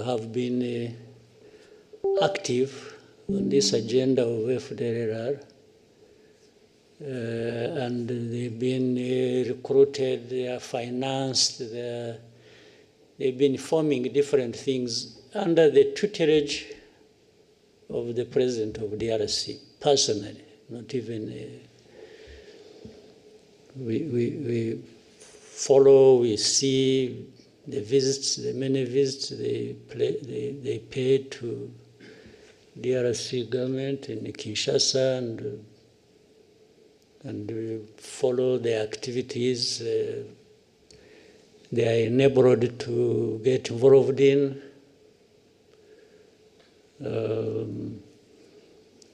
have been active on this agenda of FDLR. And they've been recruited, they are financed, they've been forming different things under the tutelage of the president of DRC, personally, not even, we follow, we see the visits, the many visits they paid to DRC government in Kinshasa, and we follow their activities. They are enabled to get involved in.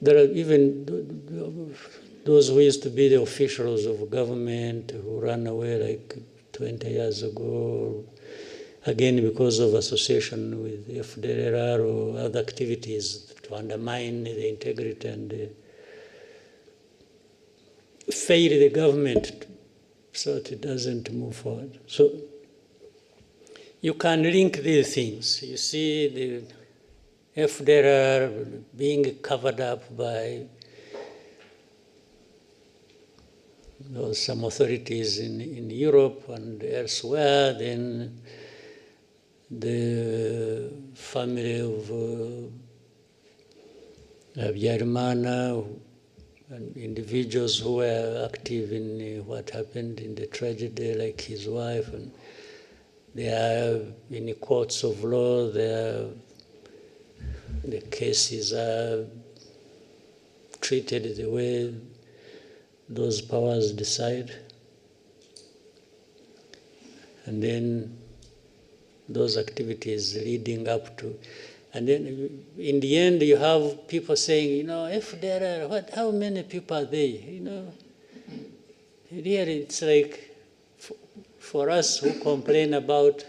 There are even those who used to be the officials of government who ran away like 20 years ago, again because of association with FDLR or other activities to undermine the integrity and fail the government so that it doesn't move forward. So you can link these things. You see the FDLR being covered up by some authorities in Europe and elsewhere, then the family of Habyarimana and individuals who were active in what happened in the tragedy, like his wife, and they are in the courts of law, the cases are treated the way those powers decide. And then those activities leading up to, and then in the end you have people saying, FDLR, how many people are they? Really it's like, for us who complain about,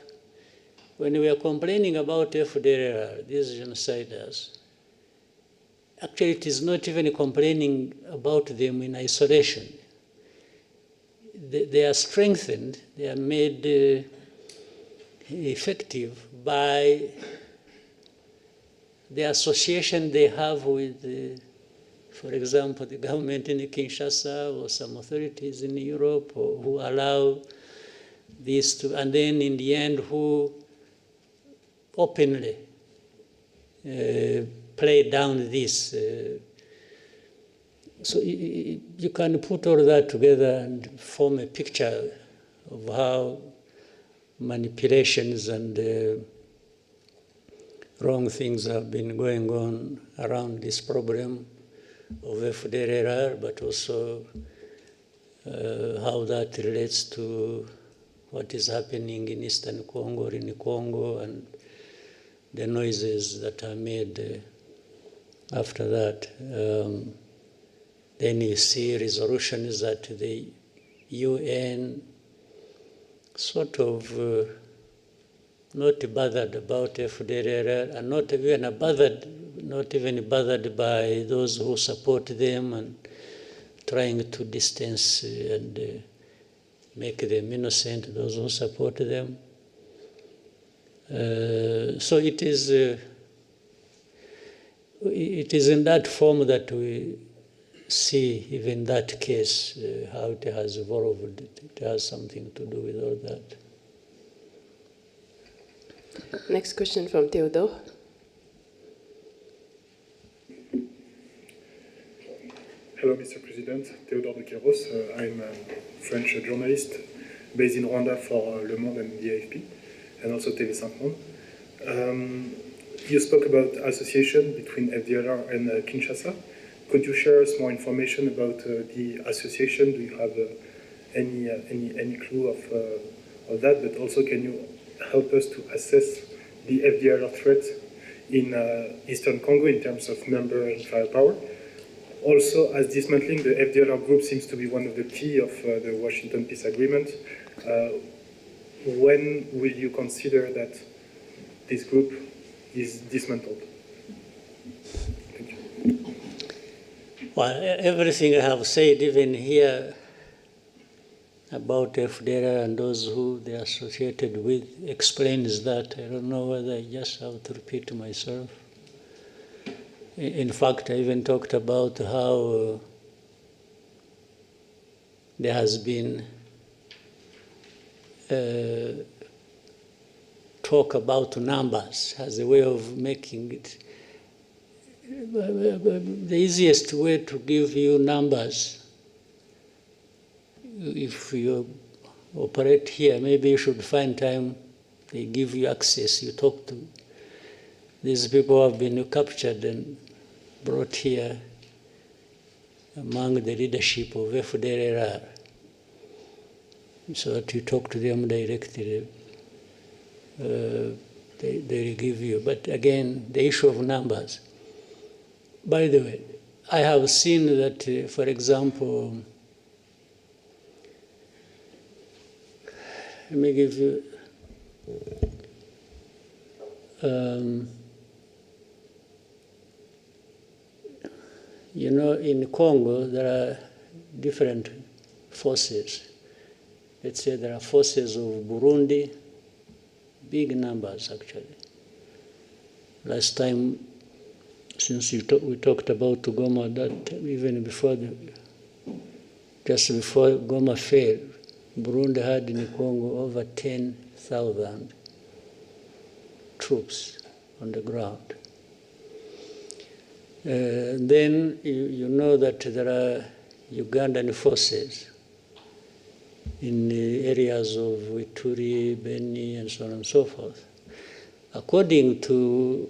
when we are complaining about FDLR, these genociders, actually it is not even complaining about them in isolation. They are strengthened, they are made effective by the association they have with, for example, the government in Kinshasa or some authorities in Europe, or who allow this to, and then in the end who openly play down this. So you can put all that together and form a picture of how manipulations and wrong things have been going on around this problem of FDLR, but also how that relates to what is happening in Eastern Congo, or in Congo, and the noises that are made after that. Then you see resolutions that the UN sort of not bothered about FDLR, and not even bothered by those who support them, and trying to distance and make them innocent, those who support them. So it is in that form that we see even that case, how it has evolved. It has something to do with all that. Next question from Theodore. Hello, Mr. President. Theodore de Queiroz. I'm a French journalist based in Rwanda for Le Monde and the AFP, and also TV5 Monde. You spoke about association between FDLR and Kinshasa. Could you share us more information about the association? Do you have any clue of that? But also, can you help us to assess the FDLR threat in Eastern Congo in terms of number and firepower? Also, as dismantling the FDLR group seems to be one of the key of the Washington Peace Agreement, when will you consider that this group is dismantled? Thank you. Well, everything I have said, even here, about FDLR and those who they are associated with, explains that. I don't know whether I just have to repeat myself. In fact, I even talked about how there has been talk about numbers as a way of making it. The easiest way to give you numbers, if you operate here, maybe you should find time, they give you access, you talk to these people who have been captured and brought here among the leadership of FDLR, so that you talk to them directly. They will give you. But again, the issue of numbers. By the way, I have seen that, for example, let me give you you know, in Congo, there are different forces. Let's say there are forces of Burundi, big numbers actually. Last time, since we talked about Goma, that even before just before Goma fell, Burundi had in Congo over 10,000 troops on the ground. Then you know that there are Ugandan forces in the areas of Ituri, Beni, and so on and so forth. According to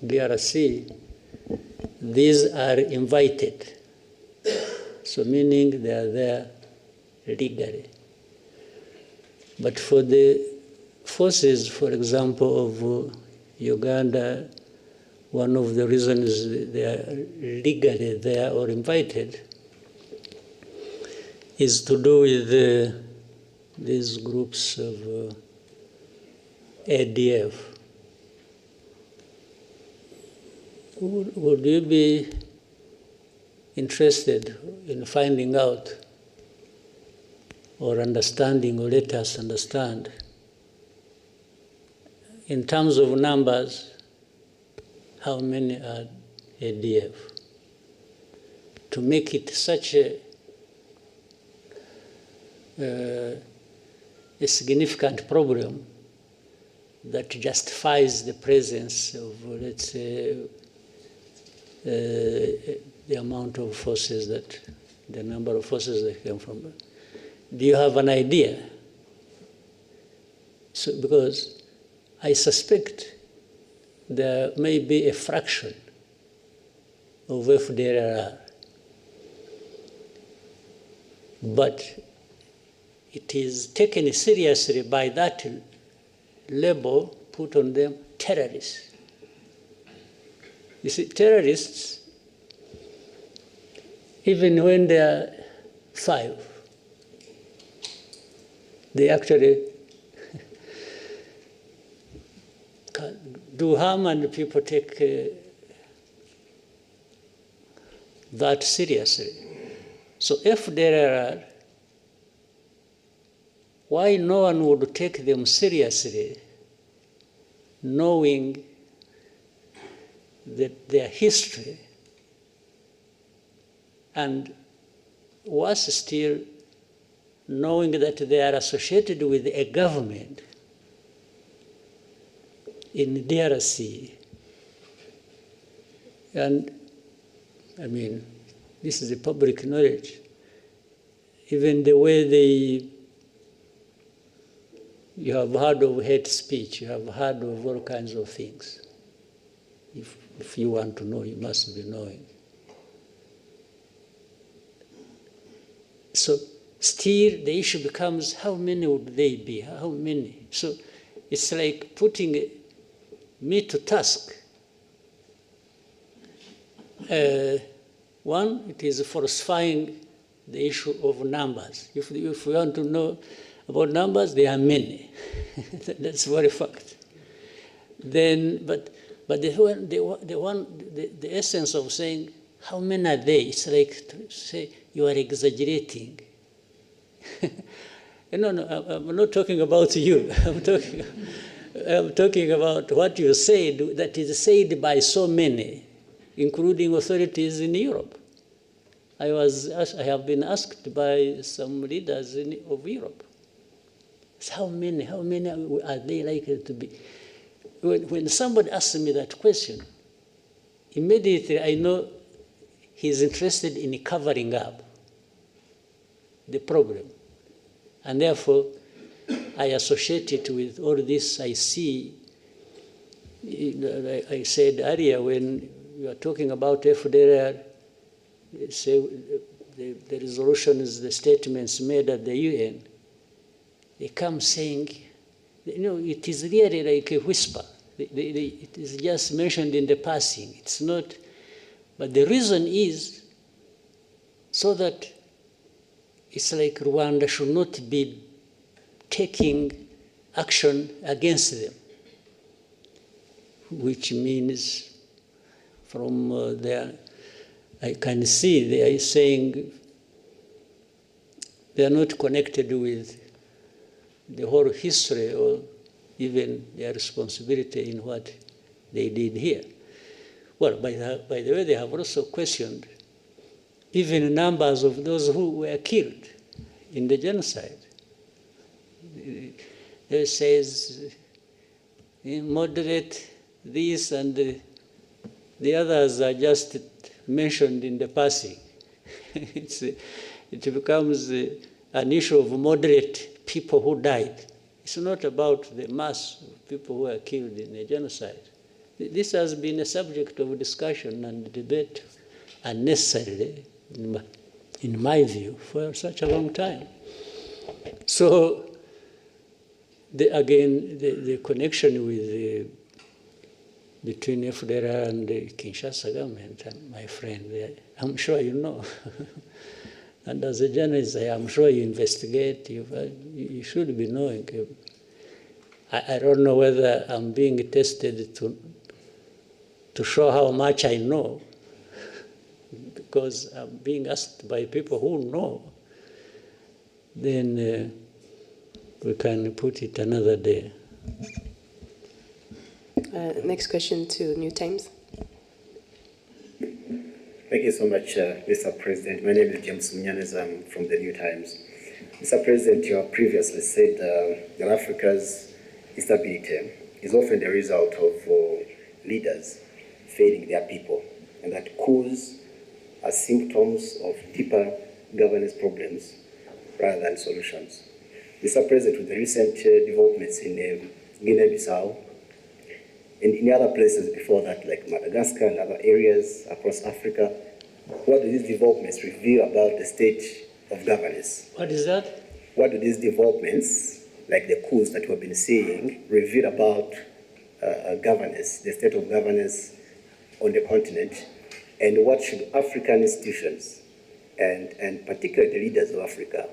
DRC, these are invited, so meaning they are there legally. But for the forces, for example, of Uganda, one of the reasons they are legally there or invited is to do with these groups of ADF. Would you be interested in finding out or understanding, or let us understand, in terms of numbers, how many are ADF? To make it such a significant problem that justifies the presence of, let's say, the amount of forces that, the number of forces that came from. Do you have an idea? So, because I suspect there may be a fraction of FDLR, but it is taken seriously by that label put on them, terrorists. You see, terrorists, even when they are 5, they actually do harm, and people take that seriously. So if there are, why no one would take them seriously, knowing that their history, and worse still, knowing that they are associated with a government in DRC. And I mean, this is a public knowledge. Even the way you have heard of hate speech, you have heard of all kinds of things. If you want to know, you must be knowing. So still the issue becomes, how many would they be? How many? So it's like putting me to task One, it is falsifying the issue of numbers. If we want to know about numbers, there are many. That's very fact. Then, but the essence of saying how many are they? It's like to say you are exaggerating. No, I'm not talking about you. I'm talking about what you said that is said by so many, including authorities in Europe. I have been asked by some leaders of Europe, how many are they likely to be? When somebody asks me that question, immediately I know he's interested in covering up the problem. And therefore, I associate it with all this I see. I said earlier, when you are talking about FDLR, say the resolutions, the statements made at the UN, they come saying, it is really like a whisper. It is just mentioned in the passing. It's not, but the reason is so that it's like Rwanda should not be taking action against them, which means from there, I can see they are saying they are not connected with the whole history or even their responsibility in what they did here. Well, by the way, they have also questioned even numbers of those who were killed in the genocide. It says, moderate this and the others are just mentioned in the passing. It becomes an issue of moderate people who died. It's not about the mass of people who were killed in the genocide. This has been a subject of discussion and debate unnecessarily, in my view, for such a long time. So, the connection with between FDLR and the Kinshasa government, and my friend, I'm sure you know. And as a journalist, I'm sure you investigate. You should be knowing. I don't know whether I'm being tested to show how much I know, because I'm being asked by people who know. Then we can put it another day. Next question to New Times. Thank you so much, Mr. President. My name is James Munyanez. I'm from the New Times. Mr. President, you have previously said that Africa's instability is often the result of leaders failing their people, and that coups are symptoms of deeper governance problems rather than solutions. Mr. President, with the recent developments in Guinea-Bissau, and in other places before that, like Madagascar and other areas across Africa, what do these developments reveal about the state of governance? What is that? What do these developments, like the coups that we've been seeing, reveal about governance, the state of governance on the continent, and what should African institutions, and particularly the leaders of Africa,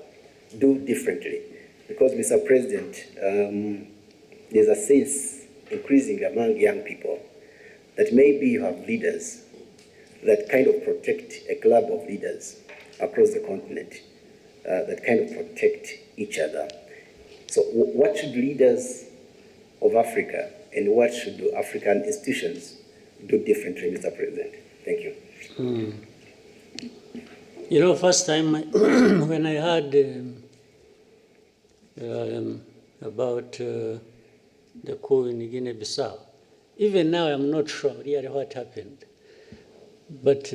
do differently? Because, Mr. President, there's a sense increasing among young people that maybe you have leaders that kind of protect a club of leaders across the continent that kind of protect each other. So what should leaders of Africa and what should African institutions do differently, Mr. President? Thank you. You know, first time when I heard about the coup in Guinea-Bissau. Even now, I'm not sure really what happened. But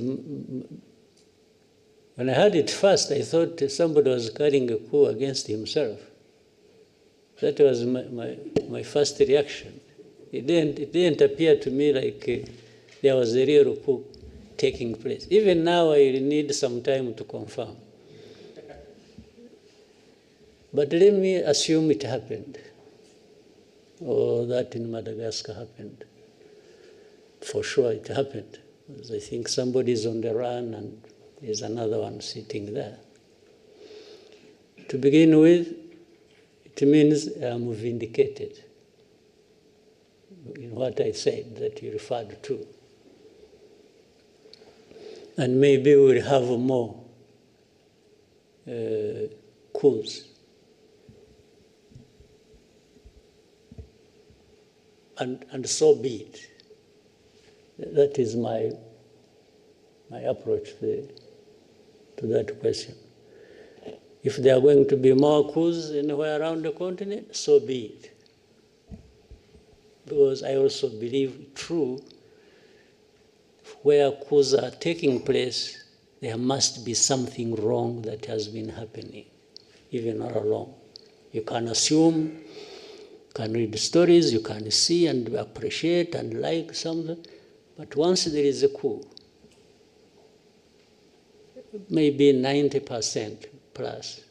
when I heard it first, I thought somebody was carrying a coup against himself. That was my first reaction. It didn't appear to me like there was a real coup taking place. Even now, I need some time to confirm. But let me assume it happened, or that in Madagascar happened. For sure it happened. Because I think somebody's on the run and there's another one sitting there. To begin with, it means I'm vindicated in what I said that you referred to. And maybe we'll have more coups. And so be it. That is my approach to that question. If there are going to be more coups anywhere around the continent, so be it. Because I also believe, true, where coups are taking place, there must be something wrong that has been happening, even all along. You can assume, can read stories, you can see and appreciate and like something, but once there is a coup, maybe 90% plus,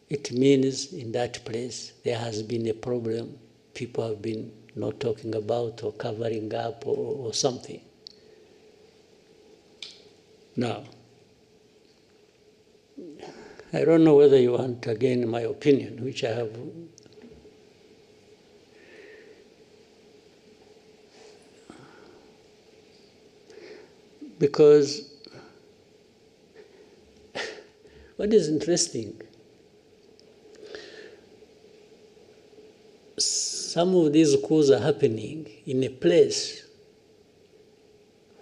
it means in that place there has been a problem people have been not talking about or covering up or something. Now, I don't know whether you want, again, my opinion, which I have. Because what is interesting, some of these coups are happening in a place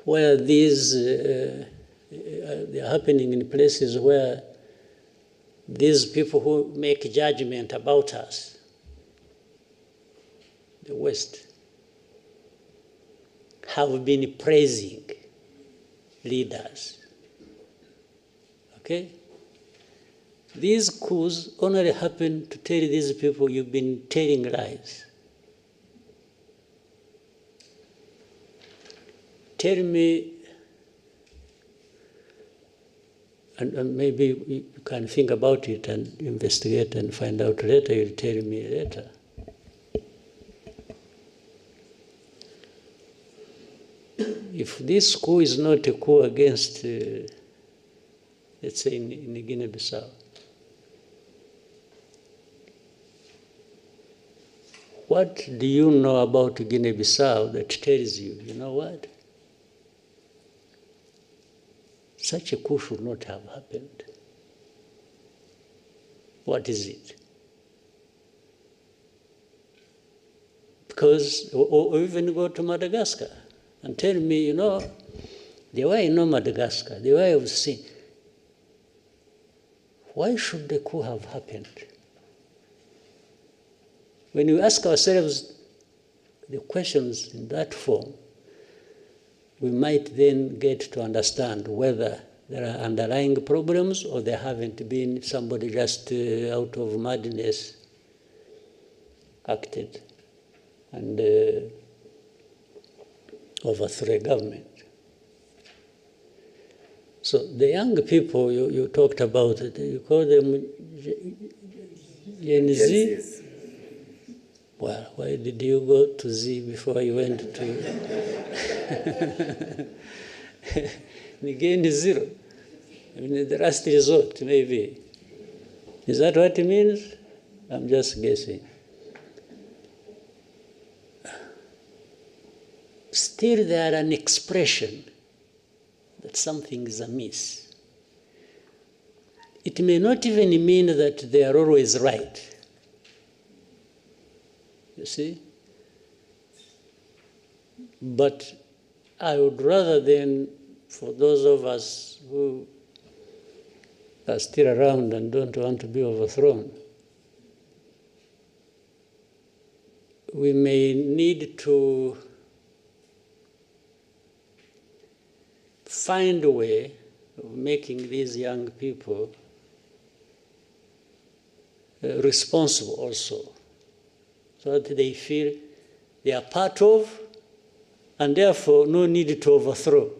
where these, they are happening in places where these people who make judgment about us, the West, have been praising leaders. Okay? These coups only happen to tell these people you've been telling lies. Tell me, and maybe you can think about it and investigate and find out later, you'll tell me later. If this coup is not a coup against, let's say, in Guinea-Bissau, what do you know about Guinea-Bissau that tells you, you know what? Such a coup should not have happened. What is it? Because, or even go to Madagascar and tell me, you know, the way I know Madagascar, the way I've seen, why should the coup have happened? When we ask ourselves the questions in that form, we might then get to understand whether there are underlying problems or there haven't been, somebody just out of madness acted and overthrew a government. So the young people you talked about, you call them Gen Z? Well, why did you go to Z before you went to again zero? I mean, the last resort, maybe. Is that what it means? I'm just guessing. Still, there are an expression that something is amiss. It may not even mean that they are always right. You see? But I would rather than, for those of us who are still around and don't want to be overthrown, we may need to find a way of making these young people responsible also, so that they feel they are part of, and therefore no need to overthrow.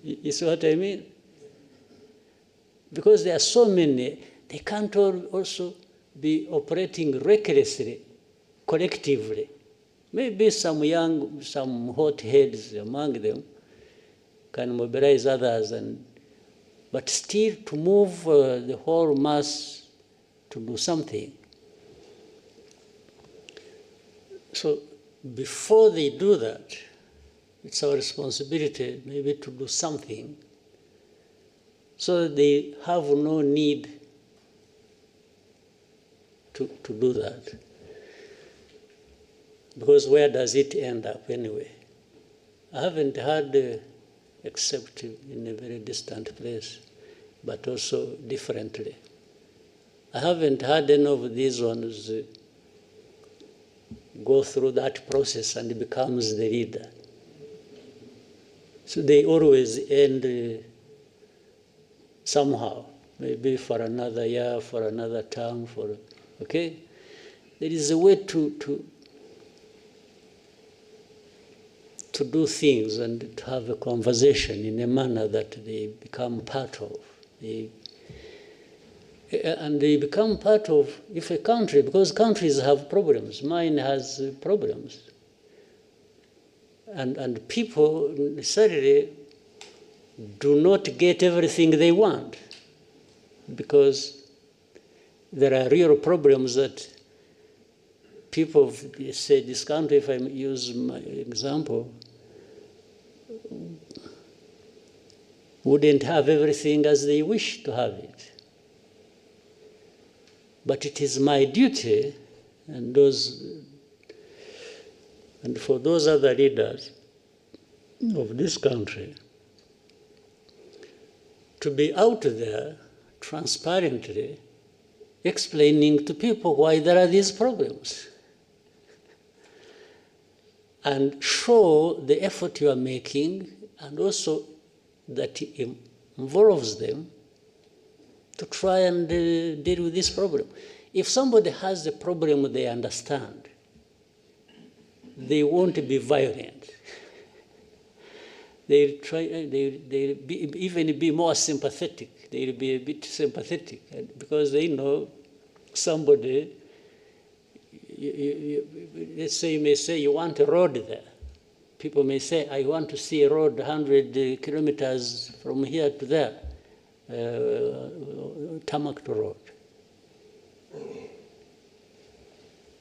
You see what I mean? Because there are so many, they can't all also be operating recklessly, collectively. Maybe some hot heads among them can mobilize others, but still to move the whole mass to do something. So before they do that, it's our responsibility maybe to do something so that they have no need to do that. Because where does it end up anyway? I haven't heard, except in a very distant place, but also differently. I haven't heard any of these ones go through that process and becomes the leader. So they always end somehow, maybe for another year, for another term, okay? There is a way to do things and to have a conversation in a manner that they become part of. And they become part of, if a country, because countries have problems, mine has problems. And people necessarily do not get everything they want, because there are real problems that people, say this country, if I use my example, wouldn't have everything as they wish to have it. But it is my duty, and for those other leaders of this country, to be out there transparently explaining to people why there are these problems, and show the effort you are making, and also that it involves them to try and deal with this problem. If somebody has a problem they understand, they won't be violent. They'll even be more sympathetic. They'll be a bit sympathetic because they know somebody, let's say you may say you want a road there. People may say, I want to see a road 100 kilometers from here to there, tarmac road.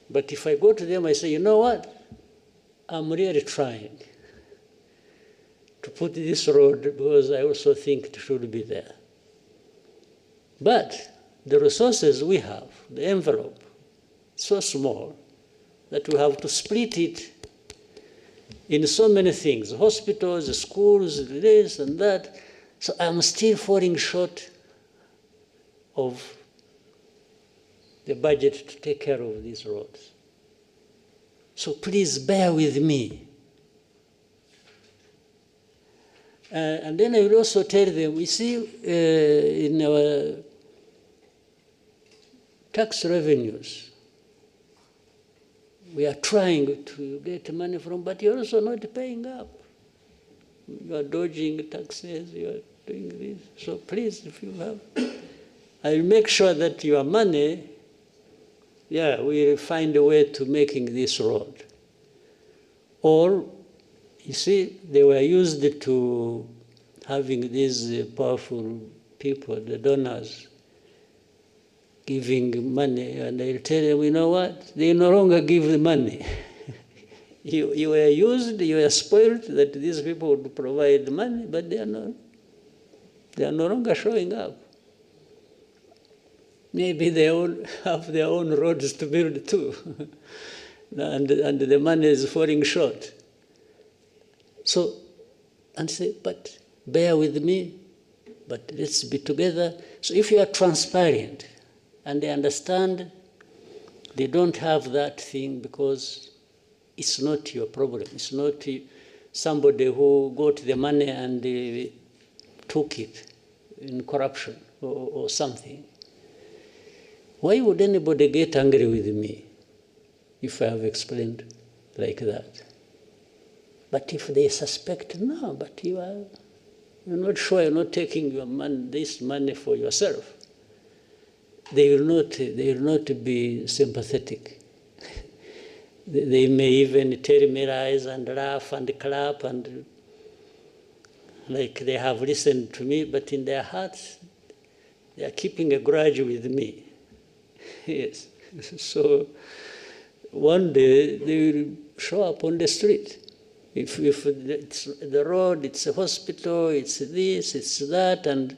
But if I go to them, I say, you know what? I'm really trying to put this road because I also think it should be there. But the resources we have, the envelope, so small that we have to split it in so many things, hospitals, schools, this and that. So I'm still falling short of the budget to take care of these roads. So please bear with me. And then I will also tell them, we see in our tax revenues, we are trying to get money from, but you're also not paying up. You are dodging taxes, you are doing this. So please, if you have, I'll make sure that your money, we'll find a way to making this road. Or, you see, they were used to having these powerful people, the donors, giving money, and they'll tell them, you know what, they no longer give the money. You were used, you were spoiled that these people would provide money, but they are no longer showing up. Maybe they all have their own roads to build too, and the money is falling short. So, and say, but bear with me, but let's be together. So if you are transparent, and they understand they don't have that thing because it's not your problem. It's not somebody who got the money and took it in corruption or something. Why would anybody get angry with me if I have explained like that? But if they suspect, no, but you're not sure, you're not taking your money, this money for yourself, they will not be sympathetic. They may even tell me lies and laugh and clap and like they have listened to me, but in their hearts, they are keeping a grudge with me. Yes. So one day they will show up on the street. If it's the road, it's a hospital, it's this, it's that, and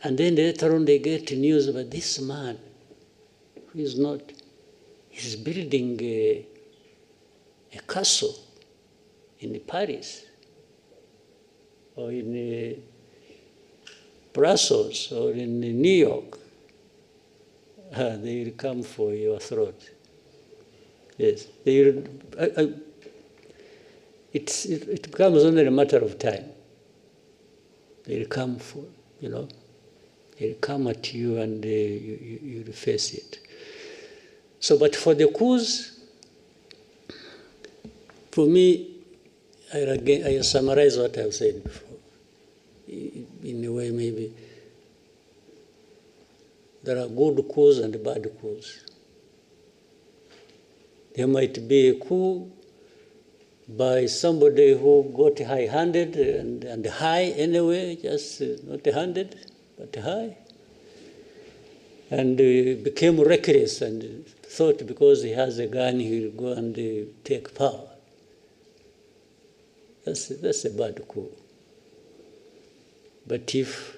then later on they get news about this man who is not, he's building a castle in Paris or in Brussels or in New York. They will come for your throat. Yes, they will, it becomes only a matter of time. They will come for, you know, they will come at you and you will face it. So, but for the coups, for me, I summarize what I've said before. In a way, maybe there are good coups and bad coups. There might be a coup by somebody who got high-handed and high anyway, just not handed, but high, and became reckless and thought because he has a gun he will go and take power. That's a bad coup. But if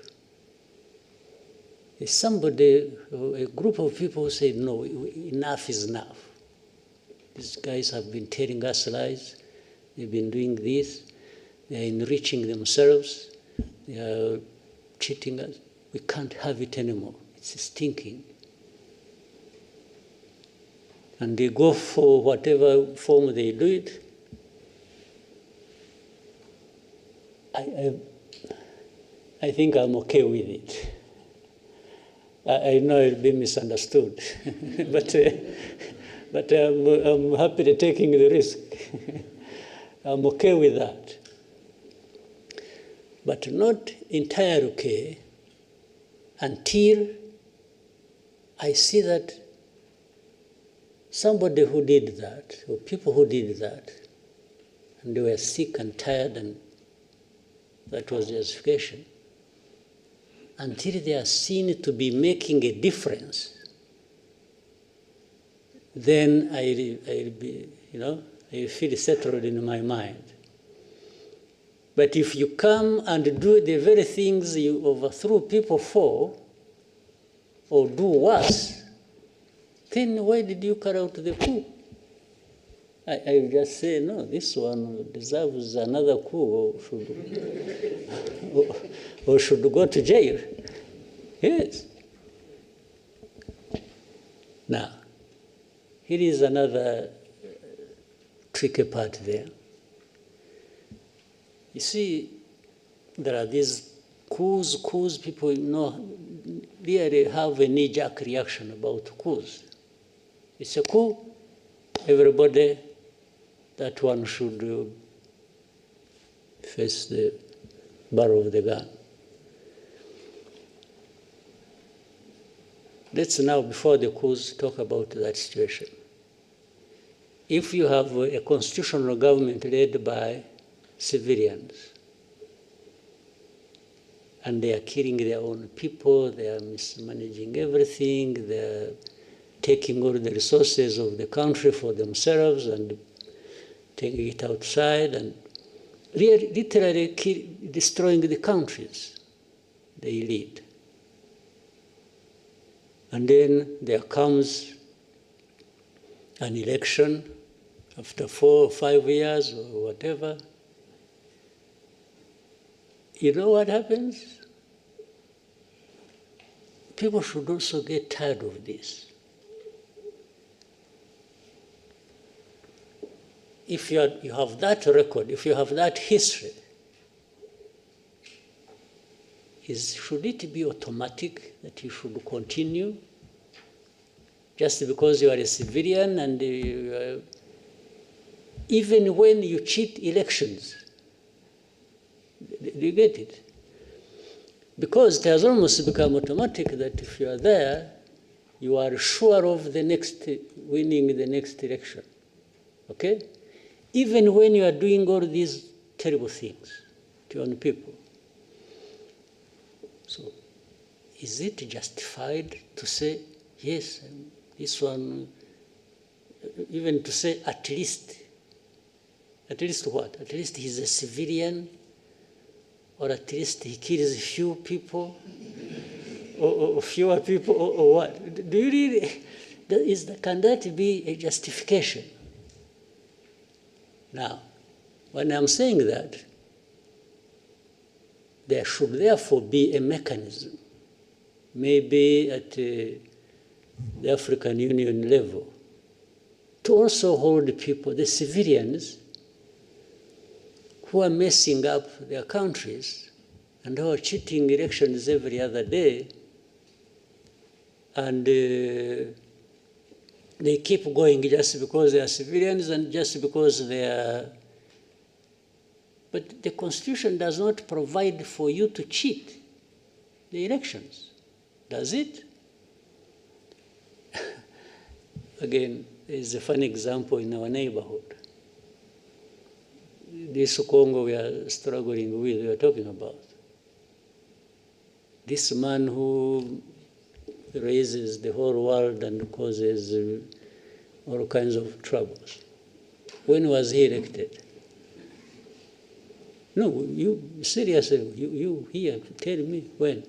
somebody, a group of people say, no, enough is enough. These guys have been telling us lies. They've been doing this. They're enriching themselves. They are cheating us. We can't have it anymore. It's stinking. And they go for whatever form they do it. I think I'm okay with it. I know it'll be misunderstood, but I'm happy to taking the risk. I'm okay with that. But not entirely okay until I see that somebody who did that, or people who did that, and they were sick and tired, and that was justification, until they are seen to be making a difference, then I'll be, you know, I feel settled in my mind. But if you come and do the very things you overthrew people for, or do worse, then why did you carry out the coup? I just say, no, this one deserves another coup, or should go to jail. Yes. Now, here is another tricky part there. You see, there are these coups, people really have a knee-jerk reaction about coups. It's a coup, everybody, that one should face the barrel of the gun. Let's now, before the coups, talk about that situation. If you have a constitutional government led by civilians, and they are killing their own people, they are mismanaging everything, they are taking all the resources of the country for themselves and taking it outside and literally destroying the countries they lead. And then there comes an election after 4 or 5 years or whatever. You know what happens? People should also get tired of this. If you have that record, if you have that history, should it be automatic that you should continue just because you are a civilian and even when you cheat elections? Do you get it? Because it has almost become automatic that if you are there you are sure of winning the next election. Okay? Even when you are doing all these terrible things to your own people. So, is it justified to say, yes, this one, even to say at least what? At least he's a civilian, or at least he kills few people, or fewer people, or what? Do you really, can that be a justification? Now, when I'm saying that, there should therefore be a mechanism, maybe at the African Union level, to also hold people, the civilians, who are messing up their countries and who are cheating elections every other day, and they keep going just because they are civilians and just because they are... But the Constitution does not provide for you to cheat the elections, does it? Again, there's a funny example in our neighborhood. This Congo we are struggling with, we are talking about. This man who raises the whole world and causes all kinds of troubles. When was he elected? No, you seriously, you here, tell me when.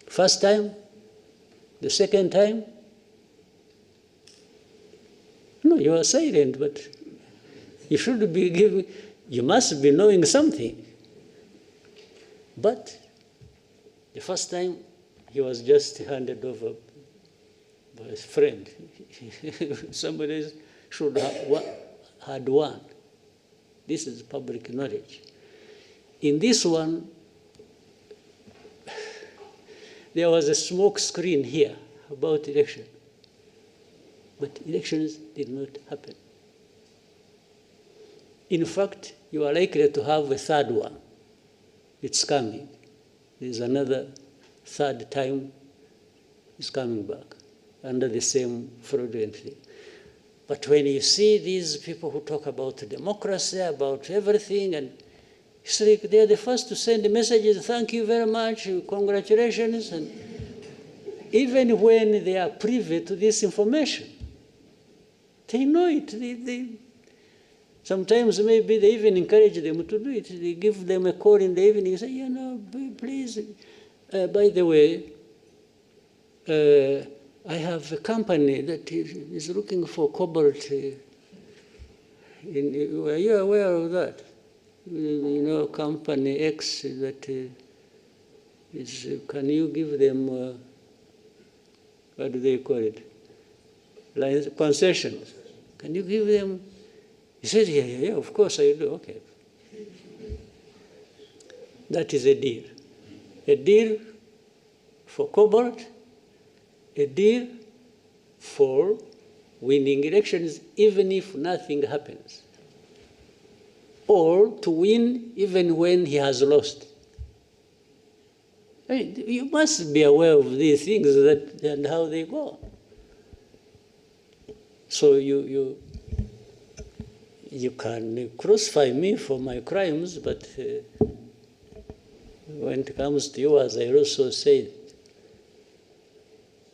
First time? The second time? No, you are silent, but you should be giving, you must be knowing something. But the first time, he was just handed over by his friend. Somebody should have had won. This is public knowledge. In this one, there was a smoke screen here about election. But elections did not happen. In fact, you are likely to have a third one. It's coming. There's another third time it's coming back under the same fraudulent thing. But when you see these people who talk about democracy, about everything, and it's like they're the first to send messages, thank you very much, congratulations, and even when they are privy to this information, they know it. Sometimes maybe they even encourage them to do it. They give them a call in the evening and say, you know, please, by the way, I have a company that is looking for cobalt. Are you aware of that? You know, company X that is, can you give them, what do they call it? Concessions. Can you give them? He said, yeah, of course I do, okay. That is a deal. A deal for cobalt, a deal for winning elections even if nothing happens, or to win even when he has lost. I mean, you must be aware of these things and how they go. So you can crucify me for my crimes, but when it comes to you, as I also said,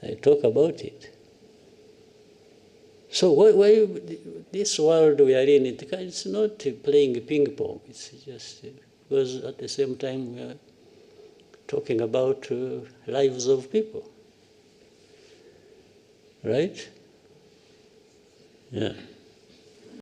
I talk about it. So why this world we are in, it's not playing ping pong. It's just because at the same time we are talking about lives of people, right? Yeah.